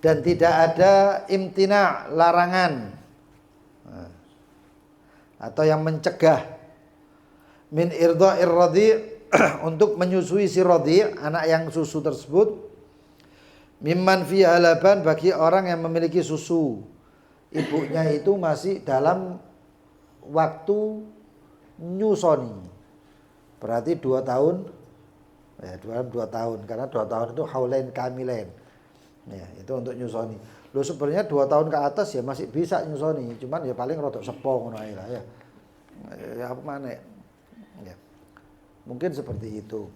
dan tidak ada imtina, larangan atau yang mencegah, min irda'ir radhi' untuk menyusui si radhi', anak yang susu tersebut, mimman fiha laban, bagi orang yang memiliki susu, ibunya itu masih dalam waktu nyusoni, berarti 2 tahun ya, 2 tahun, karena 2 tahun itu haulain kamilain ya, itu untuk nyusoni. Loh sebenarnya 2 tahun ke atas ya masih bisa nyusoni, cuman ya paling rodok sepo ngono ae lah ya. Ya apa maneh ya. Mungkin seperti itu.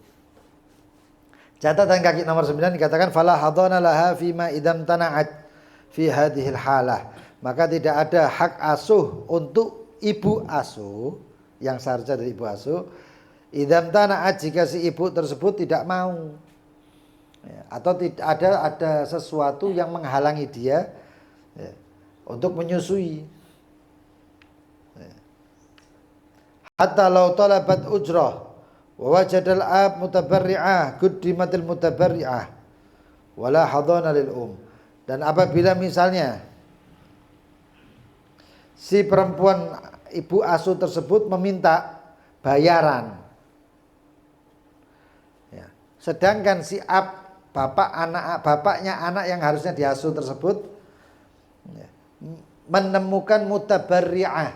Catatan kaki nomor 9 dikatakan fala hadana laha fima idam tana'at fi hadhil halah, maka tidak ada hak asuh untuk ibu asuh yang seharusnya dari ibu asuh idam tana'at, jika si ibu tersebut tidak mau. Ya, atau tidak ada sesuatu yang menghalangi dia ya, untuk menyusui. Ya. Hatta law talabat ujrah wa wajadal ab mutabarri'ah quddimatil mutabarri'ah wala hadana lil Dan apabila misalnya si perempuan ibu asuh tersebut meminta bayaran, ya, sedangkan si ab bapaknya anak yang harusnya diasuh tersebut ya, menemukan mutabarri'ah.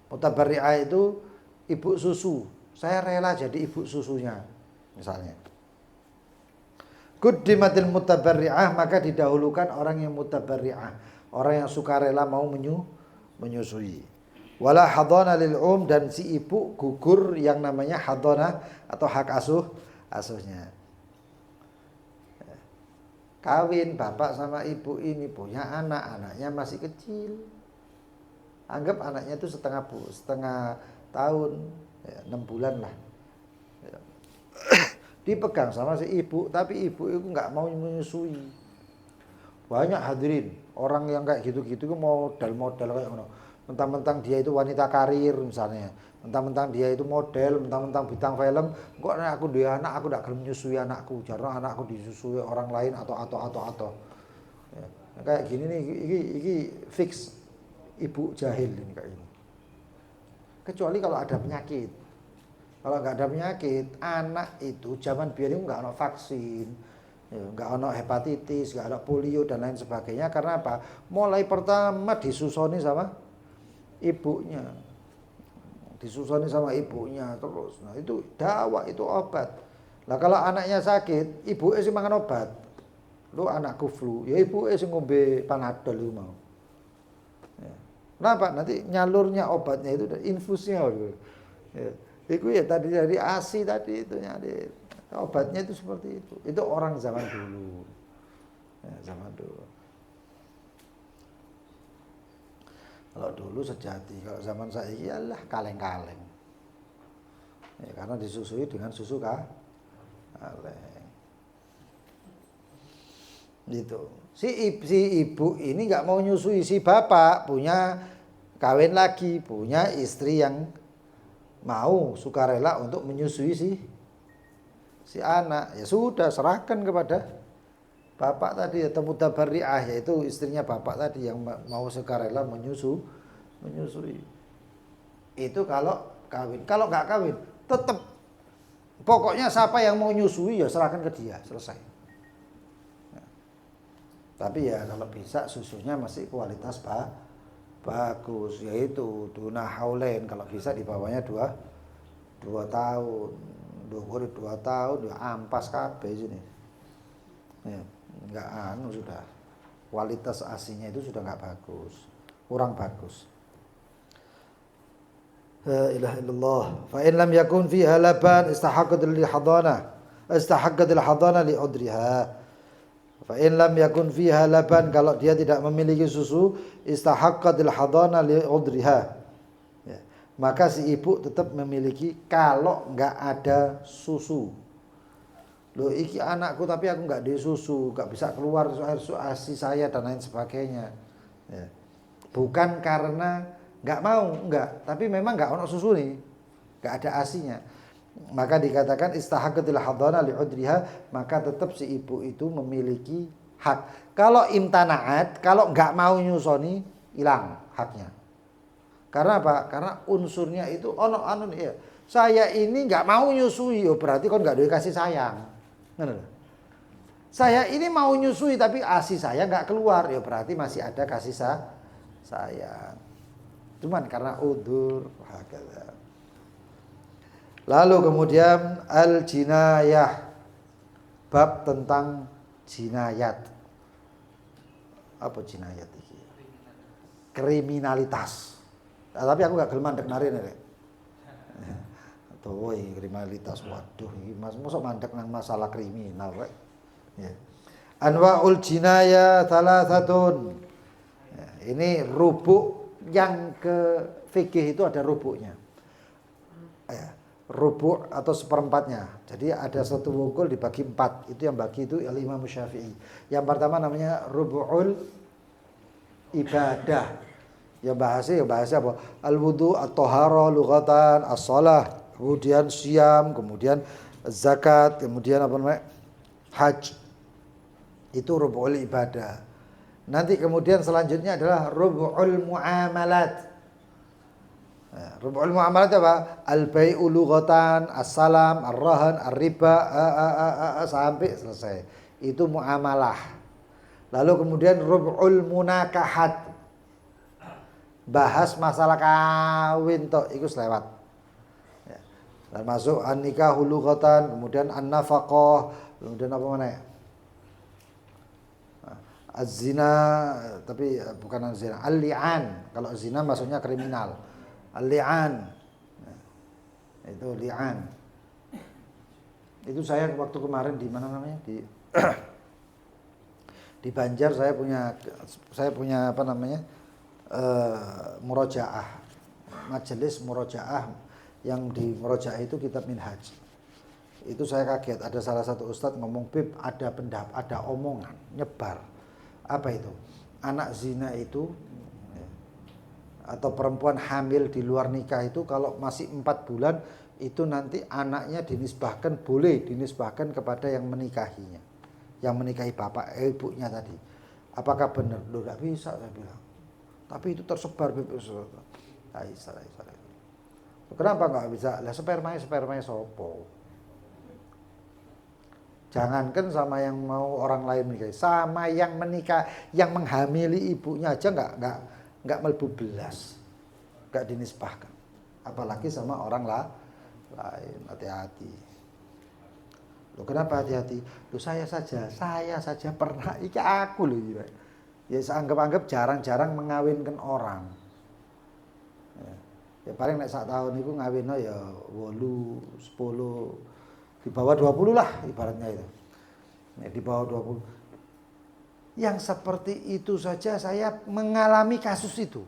Mutabarri'ah itu ibu susu. Saya rela jadi ibu susunya misalnya. Quddimatil mutabarri'ah, maka didahulukan orang yang mutabarri'ah, orang yang sukarela mau menyusui. Wala hadana lil dan si ibu gugur yang namanya hadana atau hak asuhnya. Kawin bapak sama ibu ini punya anaknya masih kecil. Anggap anaknya itu setengah tahun, ya, 6 bulan lah. Ya. Dipegang sama si ibu, tapi ibu itu nggak mau menyusui. Banyak hadirin orang yang kayak gitu-gitu model-model kayak ngono. Mentang-mentang dia itu wanita karir misalnya, mentang-mentang dia itu model, mentang-mentang bintang film, kok aku dia anak aku tidak gelem menyusui anakku, jarang anakku disusui orang lain atau. Ya, kayak gini nih, ini fix ibu jahil ini kayak ini. Kecuali kalau ada penyakit. Kalau nggak ada penyakit, anak itu zaman biar itu nggak ada vaksin, nggak ada hepatitis, nggak ada polio dan lain sebagainya. Karena apa? Mulai pertama disusoni sama ibunya, terus. Nah itu dawa, itu obat. Lah kalau anaknya sakit, ibu sih makan obat. Lu anakku flu, ya ibu sih ngombe Panadol lu mau. Ya. Kenapa? Nanti nyalurnya obatnya itu infusnya. Ya. Itu ya tadi dari ASI tadi itu nyari obatnya itu seperti itu. Itu orang zaman dulu. Ya, zaman dulu. Kalau dulu sejati, kalau zaman saya iyalah kaleng-kaleng. Ya, karena disusui dengan susu kaleng. Gitu. Si ibu ini nggak mau nyusui, si bapak punya kawin lagi, punya istri yang mau sukarela untuk menyusui si anak. Ya sudah, serahkan kepada bapak tadi atau mutabarri'ah, yaitu istrinya bapak tadi yang mau sukarela menyusui. Itu kalau kawin. Kalau nggak kawin, tetap pokoknya siapa yang mau nyusui ya serahkan ke dia, selesai. Nah, tapi ya kalau bisa susunya masih kualitas bagus, yaitu duna haulen, kalau bisa di bawahnya 2 tahun. 2 tahun ya ampas kabeh sini. Ya, enggak sudah. Kualitas asinya itu sudah enggak bagus. Kurang bagus. La ilaha illallah. Fa in lam yakun fiha laban istahaqqat al hadana li udriha. Fa in lam yakun fiha laban, kalau dia tidak memiliki susu, istahaqqatil hadana li udriha. Ya, maka si ibu tetap memiliki kalau enggak ada susu. Loh iki anakku tapi aku enggak disusu, enggak bisa keluar air ASI saya dan lain sebagainya. Ya. Bukan karena enggak mau, enggak, tapi memang enggak ono susu nih. Enggak ada ASI-nya. Maka dikatakan istahaqqatil hadana li udriha, maka tetap si ibu itu memiliki hak. Kalau imtanaat, kalau enggak mau nyusoni, hilang haknya. Karena apa? Karena unsurnya itu ya. Saya ini enggak mau nyusui, oh berarti kon enggak dikasih sayang. Saya ini mau nyusui tapi ASI saya enggak keluar, ya berarti masih ada kasih sayang. Cuman karena udzur hakala. Lalu kemudian al-jinayah, bab tentang jinayat. Apa jinayat ini? Kriminalitas. Nah, tapi aku gak gelem mandek nari nek. Tuh, kriminalitas, waduh, ini masuk mandek nang masalah kriminal rek. Ya. Anwaul jinayah thalathatun. Ya, ini rubuk yang ke fikih itu ada rubuknya. Ya. rubu' atau seperempatnya. Jadi ada satu wungkul dibagi 4. Itu yang bagi itu Imam Syafi'i. Yang pertama namanya rubu'ul ibadah. Ya bahasa apa? Al-wudu, at-thahara, lughatan, as-shalah, kemudian siam, kemudian zakat, kemudian apa namanya? Haji. Itu rubu'ul ibadah. Nanti kemudian selanjutnya adalah rubu'ul muamalat. Rubu'ul muamalat apa? Al-bai'u lughatan, as-salam, ar-rahan, ar-riba, sampai selesai. Itu muamalah. Lalu kemudian rubu'ul munakahat. Bahas masalah kawin toh iku selewat. Ya. Termasuk an-nikahu lughatan, kemudian an-nafaqah, kemudian apa mana? Az-zina, tapi bukan az-zina, al-li'an. Kalau zina maksudnya kriminal. Al-li'an. Itu li'an. Itu saya waktu kemarin di mana namanya? Di Banjar saya punya apa namanya? Murojaah. Majelis murojaah yang di murojaah itu kitab Minhaj. Itu saya kaget, ada salah satu ustadz ngomong, "Bib, ada omongan nyebar." Apa itu? Anak zina itu atau perempuan hamil di luar nikah itu kalau masih 4 bulan itu nanti anaknya boleh dinisbahkan kepada yang menikahinya, yang menikahi bapak ibunya tadi. Apakah benar? Loh, enggak bisa, saya bilang. Tapi itu tersebar. Kenapa enggak bisa? Lah spermanya sopo? Jangankan sama yang mau orang lain menikah, sama yang menikah, yang menghamili ibunya aja enggak melebu belas, enggak dinisbahkan. Apalagi sama orang lain. Hati-hati. Loh, kenapa hati-hati? Loh, saya saja pernah, iki aku loh. Ya anggap jarang-jarang mengawinkan orang. Ya paling nek sak tahun itu ngawinno ya 8, 10, di bawah 20 lah ibaratnya itu. Di bawah 20. Yang seperti itu saja saya mengalami kasus itu.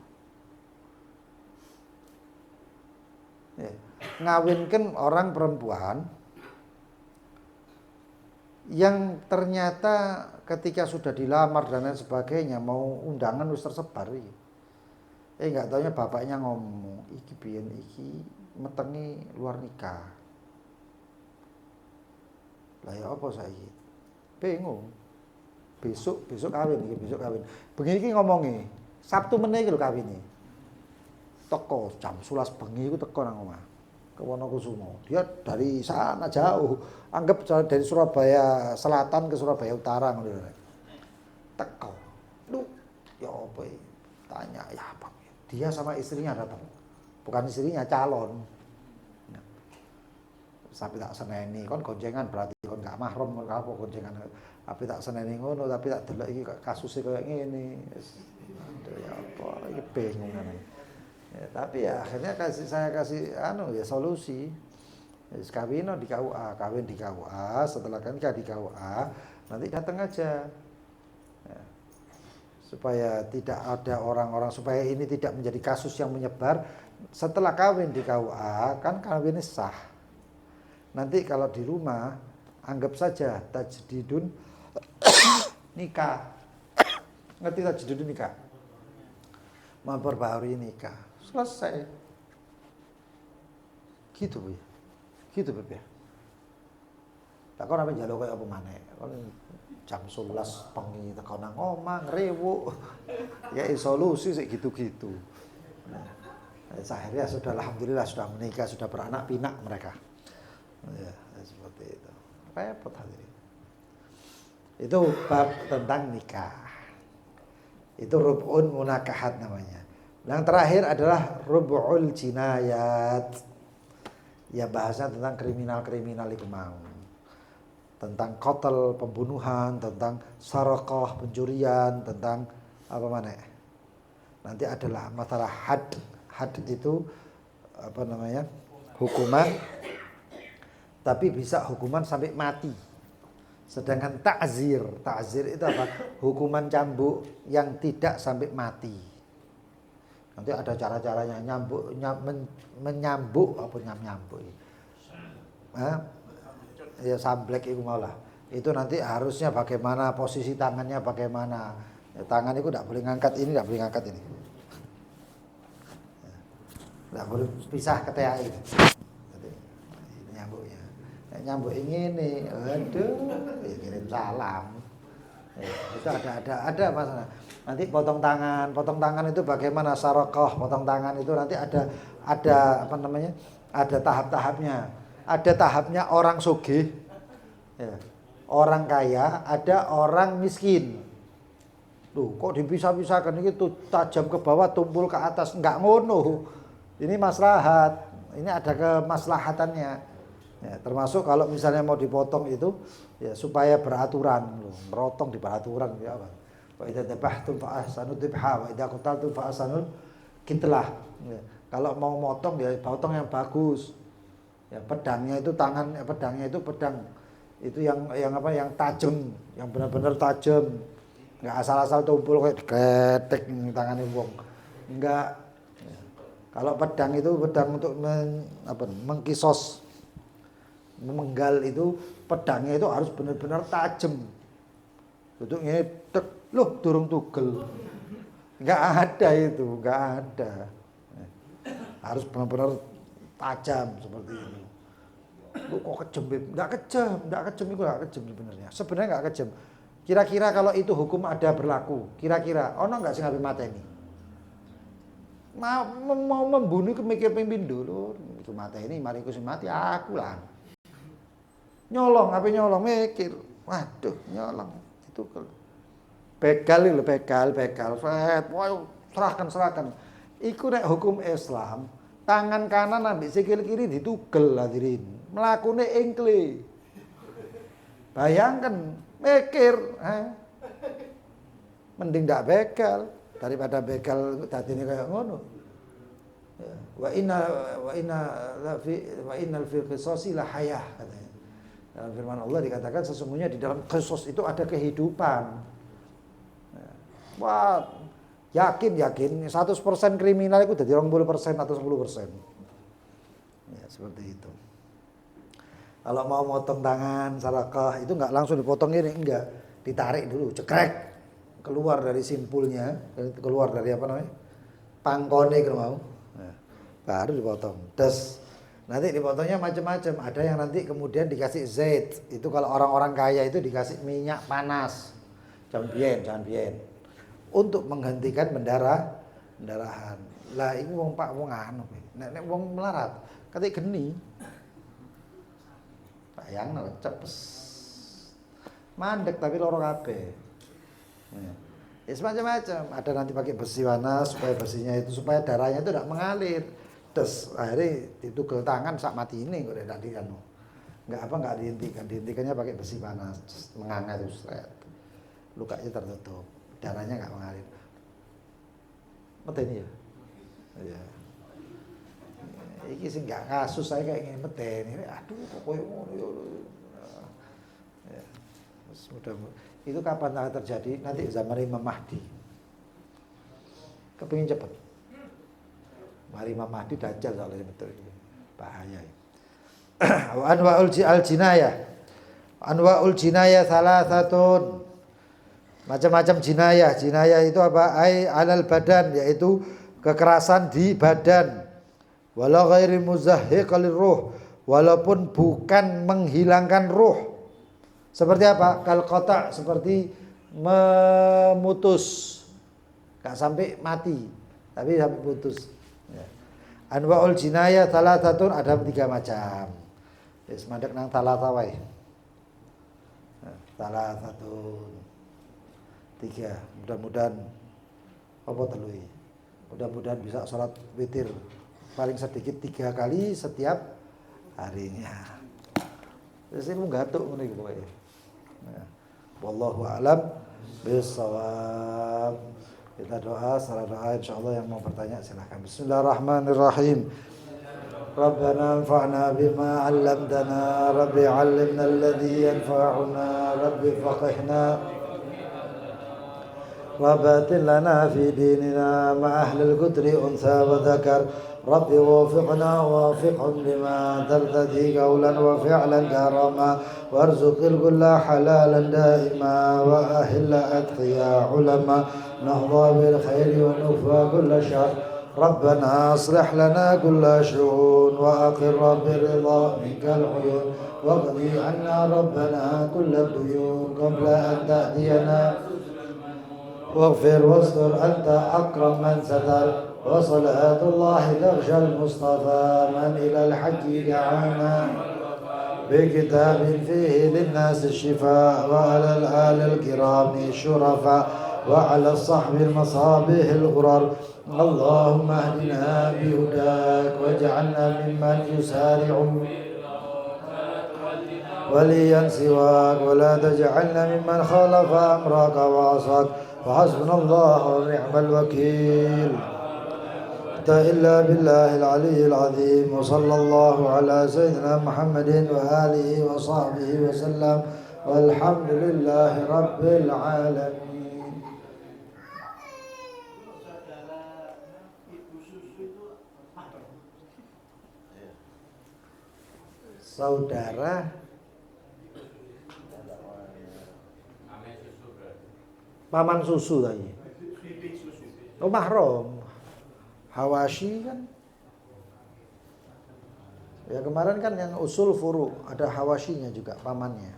Ngawinkan orang perempuan yang ternyata ketika sudah dilamar dan lain sebagainya mau undangan wis tersebar. Enggak taunya bapaknya ngomong, "Iki biyen iki metengi luar nikah." Lah ya apa saiki? Bingung. Besok kawin. Bengi iki ngomongi, Sabtu meneh iki lho kawine. Teko jam 11 bengi iku teko nang omah. Ke Wonokusumo. Dia dari sana jauh. Anggap dari Surabaya Selatan ke Surabaya Utara ngono. Teko. Duh, ya apa iki? Tanya, ya apa? Dia sama istrinya datang. Bukan istrinya, calon. Tapi tak seneni kon goncengan berarti kon gak mahram kon apa goncengan. Tapi tak seneni ngono, tapi tak delok iki kasusnya kayak ngene. Ya apa iki bingung kan. Ya, tapi ya akhirnya saya kasih ya solusi. Wis kawin di KUA, setelah kan di KUA, nanti datang aja. Ya. Supaya tidak ada orang-orang, supaya ini tidak menjadi kasus yang menyebar. Setelah kawin di KUA kan kawinnya sah. Nanti kalau di rumah anggap saja tajdidun nikah. Ngerti tajdidun nikah? Memperbarui nikah. Selesai. Gitu Bu. Gitu Bu ya. Tak kok sampe njaluk kaya apa maneh. Kon jam 11 bengi teko nang omah ngrewuk. Ya solusi sik gitu-gitu. Nah, akhirnya sudah alhamdulillah sudah menikah, sudah beranak pinak mereka. Ya, seperti itu. Repot hadirin. Itu bab tentang nikah. Itu rub'un munakahat namanya. Yang terakhir adalah rub'ul jinayat. Ya bahasa tentang kriminal itu mau. Tentang qatl, pembunuhan, tentang saraqah, pencurian, tentang apa mana? Nanti adalah masalah had. Had itu apa namanya? Hukuman, tapi bisa hukuman sampai mati. Sedangkan ta'zir itu apa? Hukuman cambuk yang tidak sampai mati. Nanti ada cara-caranya menyambuk apa nyambuk. Ya samblek itu mau lah. Itu nanti harusnya bagaimana posisi tangannya bagaimana. Ya, tangan itu tidak boleh ngangkat ini, tidak boleh ngangkat ini. Tidak boleh pisah ke TAI. Jadi, ini nyambuknya. Nyambuk ini, aduh, ya kirim salam. Ya, itu ada masalah. Nanti potong tangan itu bagaimana sarokoh, potong tangan itu nanti ada apa namanya? Ada tahap-tahapnya. Ada tahapnya orang sugih, ya, orang kaya, ada orang miskin. Loh, kok dipisah-pisahkan itu tajam ke bawah, tumpul ke atas, enggak ngono. Ini maslahat, ini ada kemaslahatannya. Ya, termasuk kalau misalnya mau dipotong itu, ya supaya beraturan, loh, merotong di beraturan ya apa. Wa idza dabahtum fa ahsanu dzibha wa idza qataltum fa ahsanul qitlah. Ya, kalau mau motong ya potong yang bagus. Ya, pedangnya itu pedang itu yang apa yang tajam, yang benar-benar tajam. Enggak asal-asal tumpul kayak ketek tangannya wong. Enggak. Ya. Kalau pedang itu pedang untuk mengkisos, memenggal itu pedangnya itu harus benar-benar tajam. Untuk ini loh durung tugel. Enggak ada itu, enggak ada. Ya. Harus benar-benar tajam seperti ini. Lu kok kejem? Enggak kejem itu enggak kejem sebenarnya. Sebenarnya enggak kejem. Kira-kira kalau itu hukum ada berlaku, kira-kira ono enggak sing ngapi mateni? Mau membunuh mikir ping pindho lho, itu mateni mari ku sing mati aku lah. Nyolong, apa nyolong mikir. Waduh, nyolong. Itu begal. Wah, serahkan. Iku nek hukum Islam, tangan kanan ambek sikil kiri ditugel hadirin. Mlakune engkle. Bayangkan, mikir, mending ndak begal daripada begal dadine kayak ngono. Ya. Wa innal fil qisasi la hayah katanya. Dalam firman Allah dikatakan sesungguhnya di dalam qisas itu ada kehidupan. Ya. Wah, yakin 100% kriminal itu jadi 20% atau 10%. Ya, seperti itu. Kalau mau motong tangan, sarakah, itu enggak langsung dipotong ini, enggak. Ditarik dulu, cekrek. Keluar dari simpulnya, keluar dari apa namanya? Pangkone kalau mau. Nah, baru dipotong. Terus nanti dipotongnya macam-macam. Ada yang nanti kemudian dikasih zait. Itu kalau orang-orang kaya itu dikasih minyak panas. Jangan bien. Untuk menghentikan pendarahan. Lah ini wong Pak wong anu. Nek wong melarat, ketik geni. Bayangno cepes. Mandek tapi loro kabeh. Ya semacam-macam. Ada nanti pakai besi panas supaya besinya itu supaya darahnya itu tidak mengalir. Terus akhirnya ditugel tangan sak mati ini kok tidak dianu. Enggak dihentikan. Dihentikannya pakai besi panas, menganga terus. Lukanya tertutup. Darahnya enggak mengalir. Meteni ya. Iya. Iki sing enggak kasus saya kayak ngene meteni. Aduh kok koyo ngono ya. Mudah itu kapan terjadi? Nanti zaman Imam Mahdi. Kepingin cepet. Mari Imam Mahdi dajjal soalnya betul ini. Bahaya. Anwa'ul jinayah. Anwa'ul jinayah salah satu macam-macam jinayah. Jinayah itu apa? Ai alal badan, yaitu kekerasan di badan. Walau ghairi muzahhiqalir ruh, walaupun bukan menghilangkan ruh. Seperti apa? Kal qata', seperti memutus. Enggak sampai mati, tapi sampai putus. Ya. Anwa'ul jinayah salah satu ada 3 macam. Wis mandek nang talata wae. Salah satu 3. Mudah-mudahan apa telui. Mudah-mudahan bisa sholat witir paling sedikit 3 kali setiap harinya. Terus ini gatuk ngene iki pokoke. Nah, wallahu a'lam bissawab. Kita doa, salah doa insyaallah yang mau bertanya silakan. Bismillahirrahmanirrahim. Rabbana anfa'na bima 'allamtana, rabbi 'allimna alladhi yanfa'una, rabbi faqihna. Rabbatin lana fi dinina ma ahlil qudri unsa wa dzakar رب وفقنا ووفقهم لما ترتدي قولا وفعلا كرما وارزق الكل حلالا دائما وأهل أتقيا علما نهضى بالخير ونكفى كل شر ربنا اصلح لنا كل شؤون وأقر بالرضا منك العيون واقضي عنا ربنا كل الديون قبل أن تأتينا واغفر واستر أنت أكرم من ستر وصلاة الله تغشى المصطفى من إلى الحج دعانا بكتاب فيه للناس الشفاء وعلى الآل الكرام الشرفاء وعلى الصحب المصابيح الغرر اللهم اهدنا بهداك واجعلنا ممن يسارع وليا سواك ولا تجعلنا ممن خالف أمرك وعصاك فحسبنا الله ونعم الوكيل إلا بالله العلي العظيم وصلى الله على سيدنا محمد وآله وصحبه وسلم والحمد لله رب العالمين. Saudara paman susu tadi. Oh mahram. Hawashi kan. Ya kemarin kan yang usul furu ada hawashinya juga pamannya.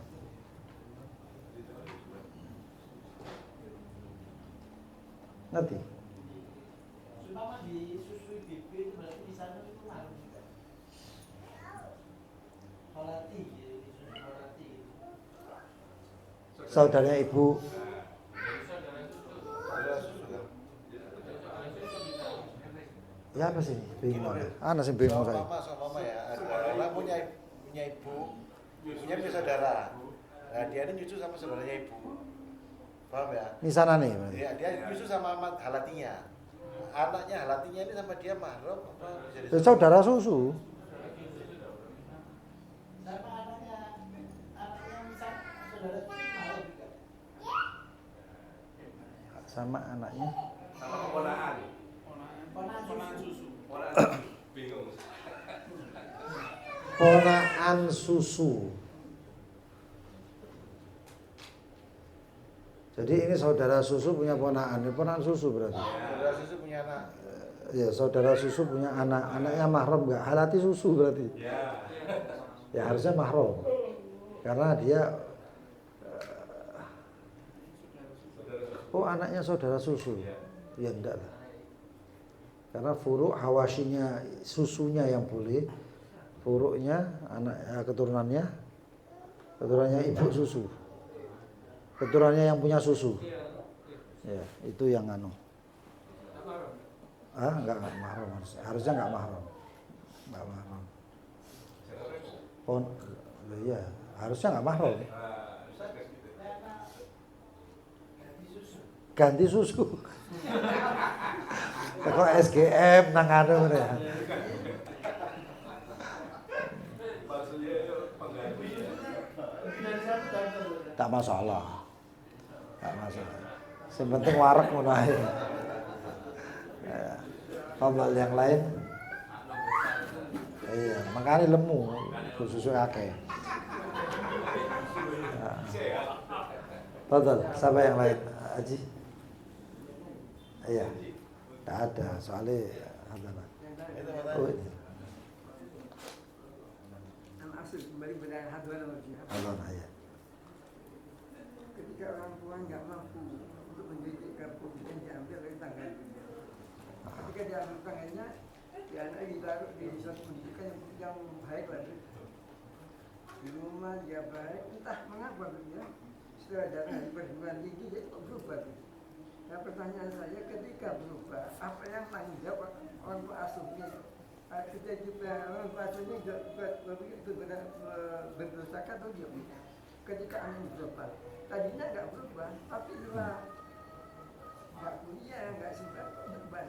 Ngerti? Saudaranya ibu. Ya apa sih? Bingung. Sih bingung saya. Sama ya. Ada punya ibu, punya saudara. Nah, dia ini nyusu sama saudaranya ibu. Paham ya? Ini sana nih. Iya, dia nyusu sama halatinya. Anaknya halatinya ini sama dia mahram apa bisa saudara susu. Sama anaknya saudara mahram juga. Sama anaknya. Sama keponakan. Ponakan susu. Bingung. Ponakan susu. Jadi ini saudara susu punya ponakan, ponakan susu berarti. Saudara susu punya anak. Ya saudara susu punya anak, anaknya mahram nggak? Halati susu berarti. Ya harusnya mahram, karena dia. Oh anaknya saudara susu, ya enggak lah. Karena furuk hawashinya susunya yang boleh, furuknya anak keturunannya ibu susu, keturunannya yang punya susu, ya itu yang anu. Enggak mahram harusnya enggak mahram, ya harusnya enggak mahram. Ganti susu. Kok SGM nang anu ya. Tak masalah. Yang penting warak ngono ae. Kalau yang lain iya, makanya lemu susu akeh. Betul, siapa yang lain? Haji? Iya. Tak ada, soalnya adalah. Oh ini. Kembali pada haduan Allah ayat. Ketika orang tua nggak mampu untuk mendidik kartu yang diambil dari tangannya. Ketika diambil tangannya, ya anak ditaruh di suatu pendidikan yang baik lagi. Di rumah dia baik, entah mengapa dia setelah datang dari perguruan tinggi dia kok berubah. Nah pertanyaan saya ketika berubah, apa yang tanggung jawab orang tua asuhnya? Ketika kita orang tua asuhnya berdosa atau dia ketika anak berubah, tadinya nggak berubah, tapi setelah nggak kuliah, nggak sempat berubah.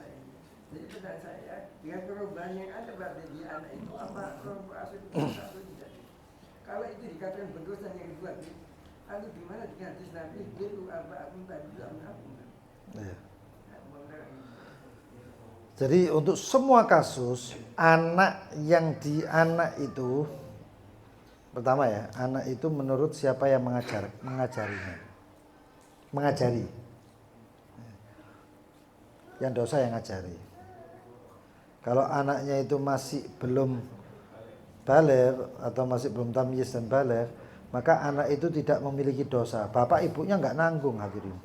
Jadi pertanyaan saya, dengan perubahan yang ada berarti di anak itu apa orang tua asuh itu berdosa atau tidak? Kalau itu dikatakan berdosa yang dibuat, lalu gimana dengan hadis Nabi? Biru apa tadi dalam aku? Iya. Jadi untuk semua kasus anak yang di anak itu pertama ya, anak itu menurut siapa yang mengajarinya. Mengajari. Yang dosa yang ngajari. Kalau anaknya itu masih belum baligh atau masih belum tamyiz dan baligh, maka anak itu tidak memiliki dosa. Bapak ibunya enggak nanggung hadirin.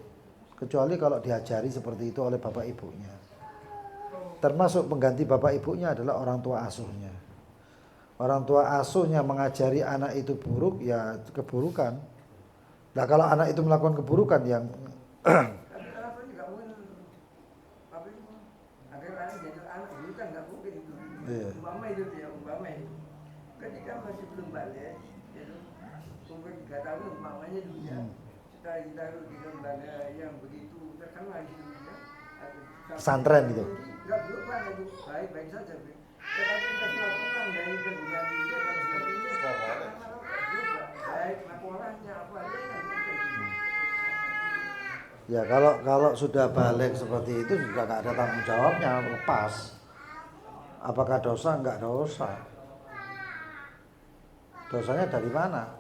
Kecuali kalau diajari seperti itu oleh bapak ibunya. Termasuk pengganti bapak ibunya adalah orang tua asuhnya. Orang tua asuhnya mengajari anak itu buruk, ya keburukan. Nah kalau anak itu melakukan keburukan yang Tapi kenapa juga mungkin apa itu agar anak jadi anak dulu kan nggak mungkin itu. Iya. Umpama itu ya umpama itu. Ketika masih belum balik, itu umur 3 tahun umpamanya dulu ya. Setelah ditaruh di lembaga yang begitu terkenal di dunia, pesantren gitu. Enggak berubah itu baik-baik saja. Tetapi setelah pulang dari perguruan tinggi dan sebagainya, Sudah balik. berubah. Baik laporannya apa aja kan begitu. Ya kalau sudah balik seperti itu juga nggak ada tanggung jawabnya, lepas. Apakah dosa? Enggak dosa. Dosanya dari mana?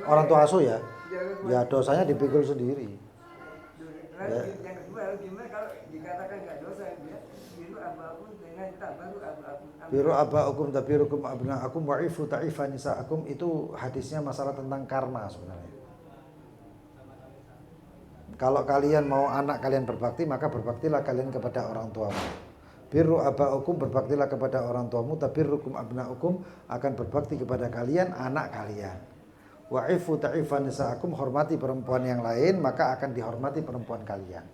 Orang tua asuh ya? Ya dosanya dipikul sendiri. Lalu yang kedua gimana kalau dikatakan nggak dosa ya? Biru abahum dengan tabaru abahum. Biru abaukum tabirukum abnaakum wa'ifu ta'ifa nisaakum, itu hadisnya masalah tentang karma sebenarnya. Kalau kalian mau anak kalian berbakti, maka berbaktilah kalian kepada orang tuamu. Birru abaukum, berbaktilah kepada orang tuamu, tabirrukum abnaukum, akan berbakti kepada kalian anak kalian. Wa'ifu ta'ifa nisaakum, hormati perempuan yang lain, maka akan dihormati perempuan kalian.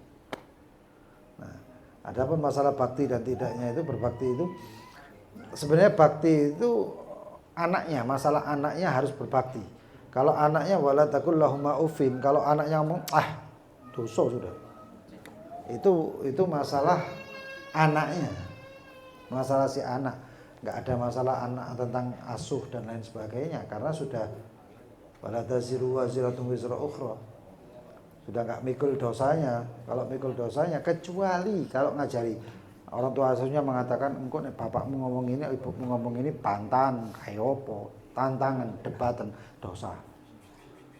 Nah, adapun masalah bakti dan tidaknya itu, berbakti itu sebenarnya bakti itu anaknya, masalah anaknya harus berbakti. Kalau anaknya wala taqul lahuma uffin, kalau anaknya ngomong dosa sudah. Itu masalah anaknya. Masalah si anak. Enggak ada masalah anak tentang asuh dan lain sebagainya karena sudah wala taziru waziratun wizra ukhra. Sudah enggak mikul dosanya. Kalau mikul dosanya kecuali kalau ngajari orang tua asuhnya mengatakan engkau nek bapakmu ngomong ini, ibumu ngomong ini pantan, kayak opo, tantangan, debatan, dosa.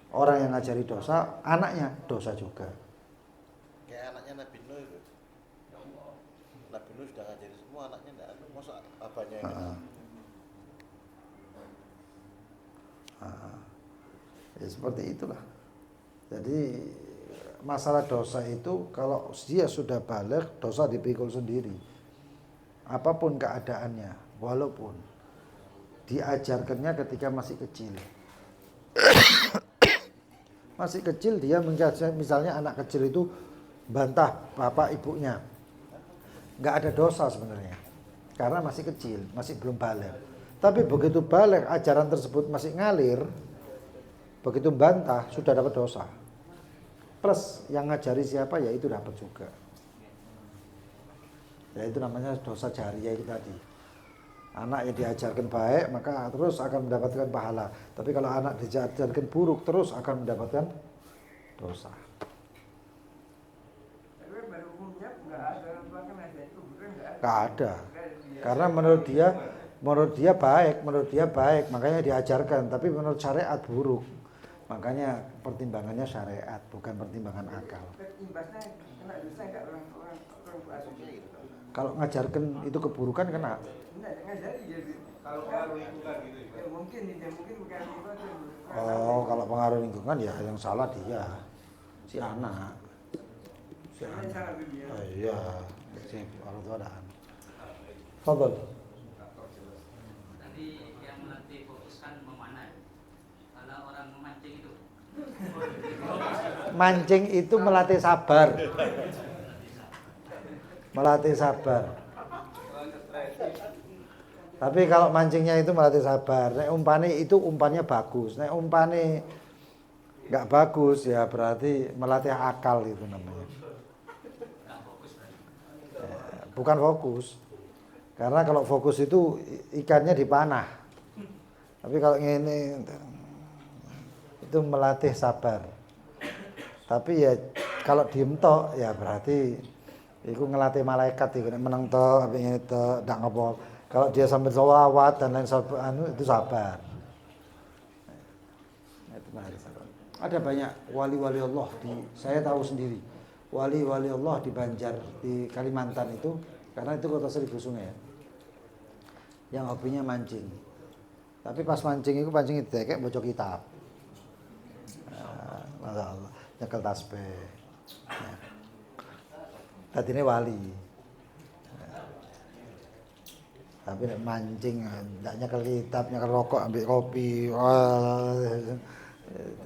Orang yang ngajari dosa, anaknya dosa juga. Kayak anaknya Nabi Nuh itu. Nabi Nuh sudah ngajari semua anaknya, enggak ada. Masa abahnya yang kenal? Ya seperti itulah. Jadi masalah dosa itu kalau dia sudah balik, dosa dipikul sendiri. Apapun keadaannya, walaupun diajarkannya ketika masih kecil. Masih kecil dia misalnya anak kecil itu bantah bapak ibunya. Enggak ada dosa sebenarnya. Karena masih kecil, masih belum balik. Tapi begitu balik ajaran tersebut masih ngalir, begitu bantah sudah dapat dosa. Plus yang ngajari siapa ya itu dapat juga. Ya itu namanya dosa jariyah itu tadi. Anak yang diajarkan baik maka terus akan mendapatkan pahala. Tapi kalau anak diajarkan buruk terus akan mendapatkan dosa. Tapi pada umumnya nggak ada bahkan ada itu bukan nggak ada. Nggak ada. Karena menurut dia baik, makanya diajarkan. Tapi menurut syariat buruk. Makanya pertimbangannya syariat, bukan pertimbangan akal. Imbasnya kena dosa nggak orang tua asuhnya gitu. Kalau ngajarkan itu keburukan kena. Enggak, ngajari jadi. Kalau pengaruh lingkungan gitu ya. Ya mungkin bukan itu. Oh, kalau pengaruh lingkungan ya yang salah dia, si anak. Si anak. Salah dia. Oh, iya, si orang tua dan. Fadol. Tadi yang melatih fokuskan memanah. Kalau orang memancing itu. Mancing itu melatih sabar. Melatih sabar. Tapi kalau mancingnya itu melatih sabar. Nek umpane itu umpannya bagus. Nek umpane nggak bagus ya berarti melatih akal itu namanya. Bukan fokus. Karena kalau fokus itu ikannya dipanah. Tapi kalau ini itu melatih sabar. Tapi ya kalau diem tok ya berarti Iku ngelatih malaikat iku nek meneng to apik ngene to ndak ngopo. Kalau dia sampai sholawat dan lain sebagainya itu sabar. Itu ada banyak wali-wali Allah saya tahu sendiri. Wali-wali Allah di Banjar di Kalimantan itu karena itu kota 1000 sungai ya. Yang hobinya mancing. Tapi pas mancing itu pancing kayak baca kitab. Masya Allah, nyekel tasbih. Tadi ini wali. Tapi nek mancing ndak nyekel kitab, nyekel rokok, ambil kopi.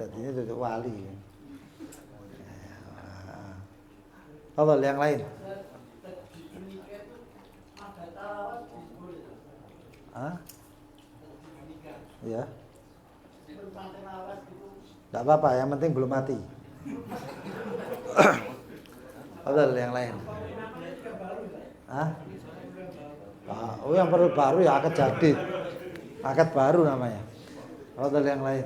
Tadinya itu wali. Allah yang lain. Hah? Ya. Tidak apa-apa, yang penting belum mati. Ada yang lain. Hah? Oh yang baru ya akad jadid. Akad baru namanya. Ada yang lain.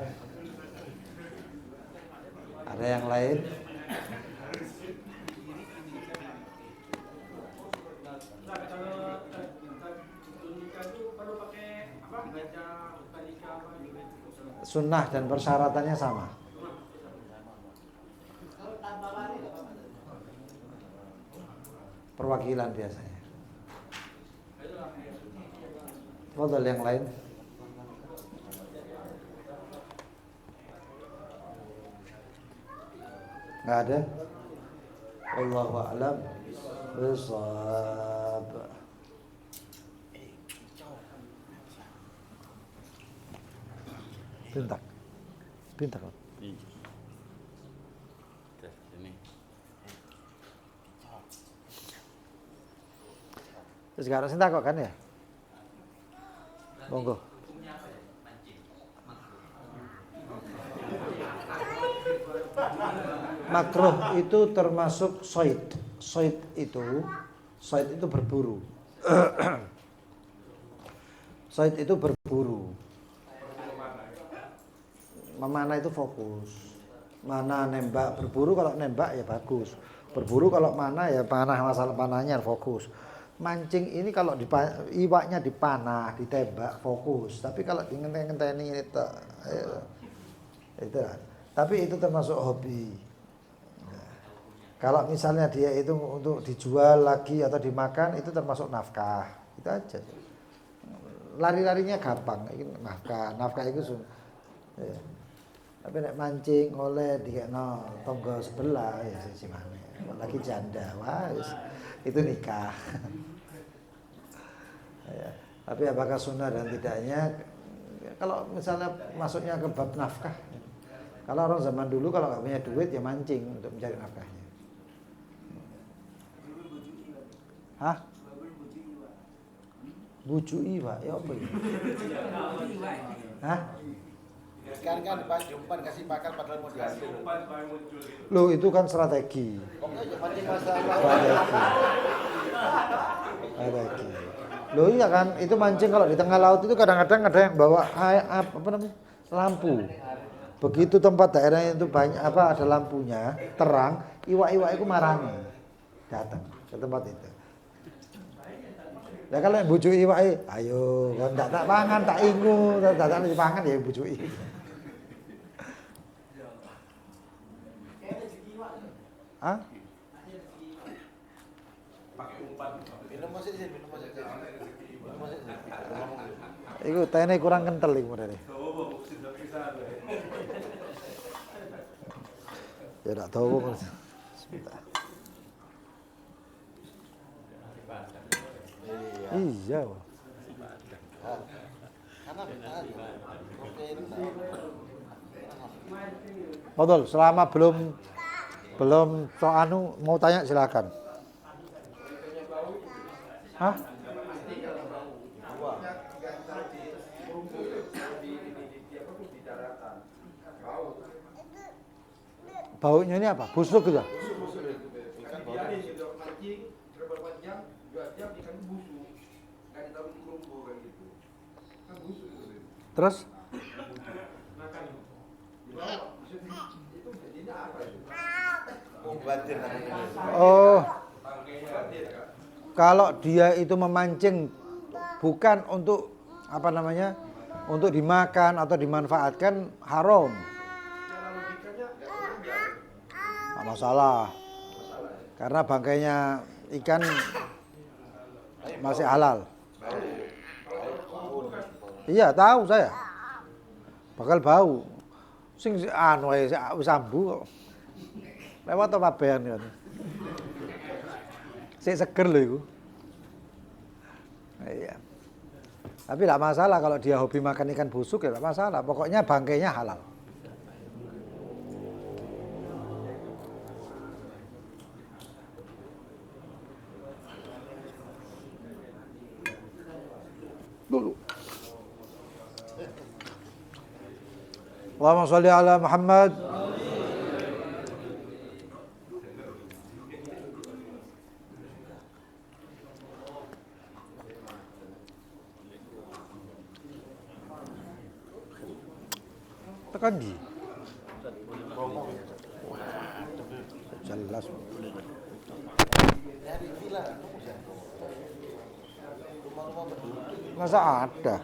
Ada yang lain? Sunnah dan persyaratannya sama. Perwakilan biasanya. Fadhal yang lain. Enggak ada. Wallahu a'lam bishawab. Pintar. Pintar. Terus sekarang sih takut kan ya? Monggo. Hukumnya apa ya? Mancing. Makruh itu termasuk soid. Soid itu berburu. Soid itu berburu. Memanah itu fokus. Mana nembak, berburu kalau nembak ya bagus. Berburu kalau mana ya panah, masalah panahnya fokus. Mancing ini kalau iwaknya dipanah, ditembak fokus. Tapi kalau di ngenteni itu tapi itu termasuk hobi. Nah, kalau misalnya dia itu untuk dijual lagi atau dimakan itu termasuk nafkah. Itu aja. Lari-larinya gampang. Nafkah itu ya. Tapi nek mancing oleh dikekno tangga sebelah ya simane. Lagi janda, wah itu nikah. Ya. Tapi apakah sunnah dan tidaknya? Kalau misalnya masuknya ke bab nafkah, kalau orang zaman dulu kalau nggak punya duit ya mancing untuk mencari nafkahnya. Hah? Buju iwa, ya apa ini? Hah? Kan pas jumpan kasih makan padahal mau diambil. Loh itu kan strategi. Pokoknya mancing masalah. Strategi. Loh iya kan, itu mancing kalau di tengah laut itu kadang-kadang ada yang bawa apa namanya? Lampu. Begitu tempat daerahnya itu banyak ada lampunya, terang, iwak-iwak itu marangi. Datang ke tempat itu. Ya kalau bujuk iwak, ayo, kan tak pangan, tak ingu, tak dipangan ya bujuk. Hah? Minum masih sih. Iku tene kurang kental iku modele. Ya tak tahu kok. Sebentar. Iya. Betul, selama belum mau tanya silakan. Hah? Baunya ini apa? Busuk gitu. Terus? Oh. kalau dia itu memancing bukan untuk apa namanya, untuk dimakan atau dimanfaatkan, haram. Nggak masalah. Karena bangkainya ikan masih halal. Iya, tahu saya. Bakal bau. Sing anu ae wis ambu kok. Lewat apa bayan kan. Sik seger lho iku. Iya. Tapi tidak masalah kalau dia hobi makan ikan busuk ya tidak masalah. Pokoknya bangkainya halal. Dulu. Allahumma sholli ala Muhammad. Tekan di. Jelas. Masa ada?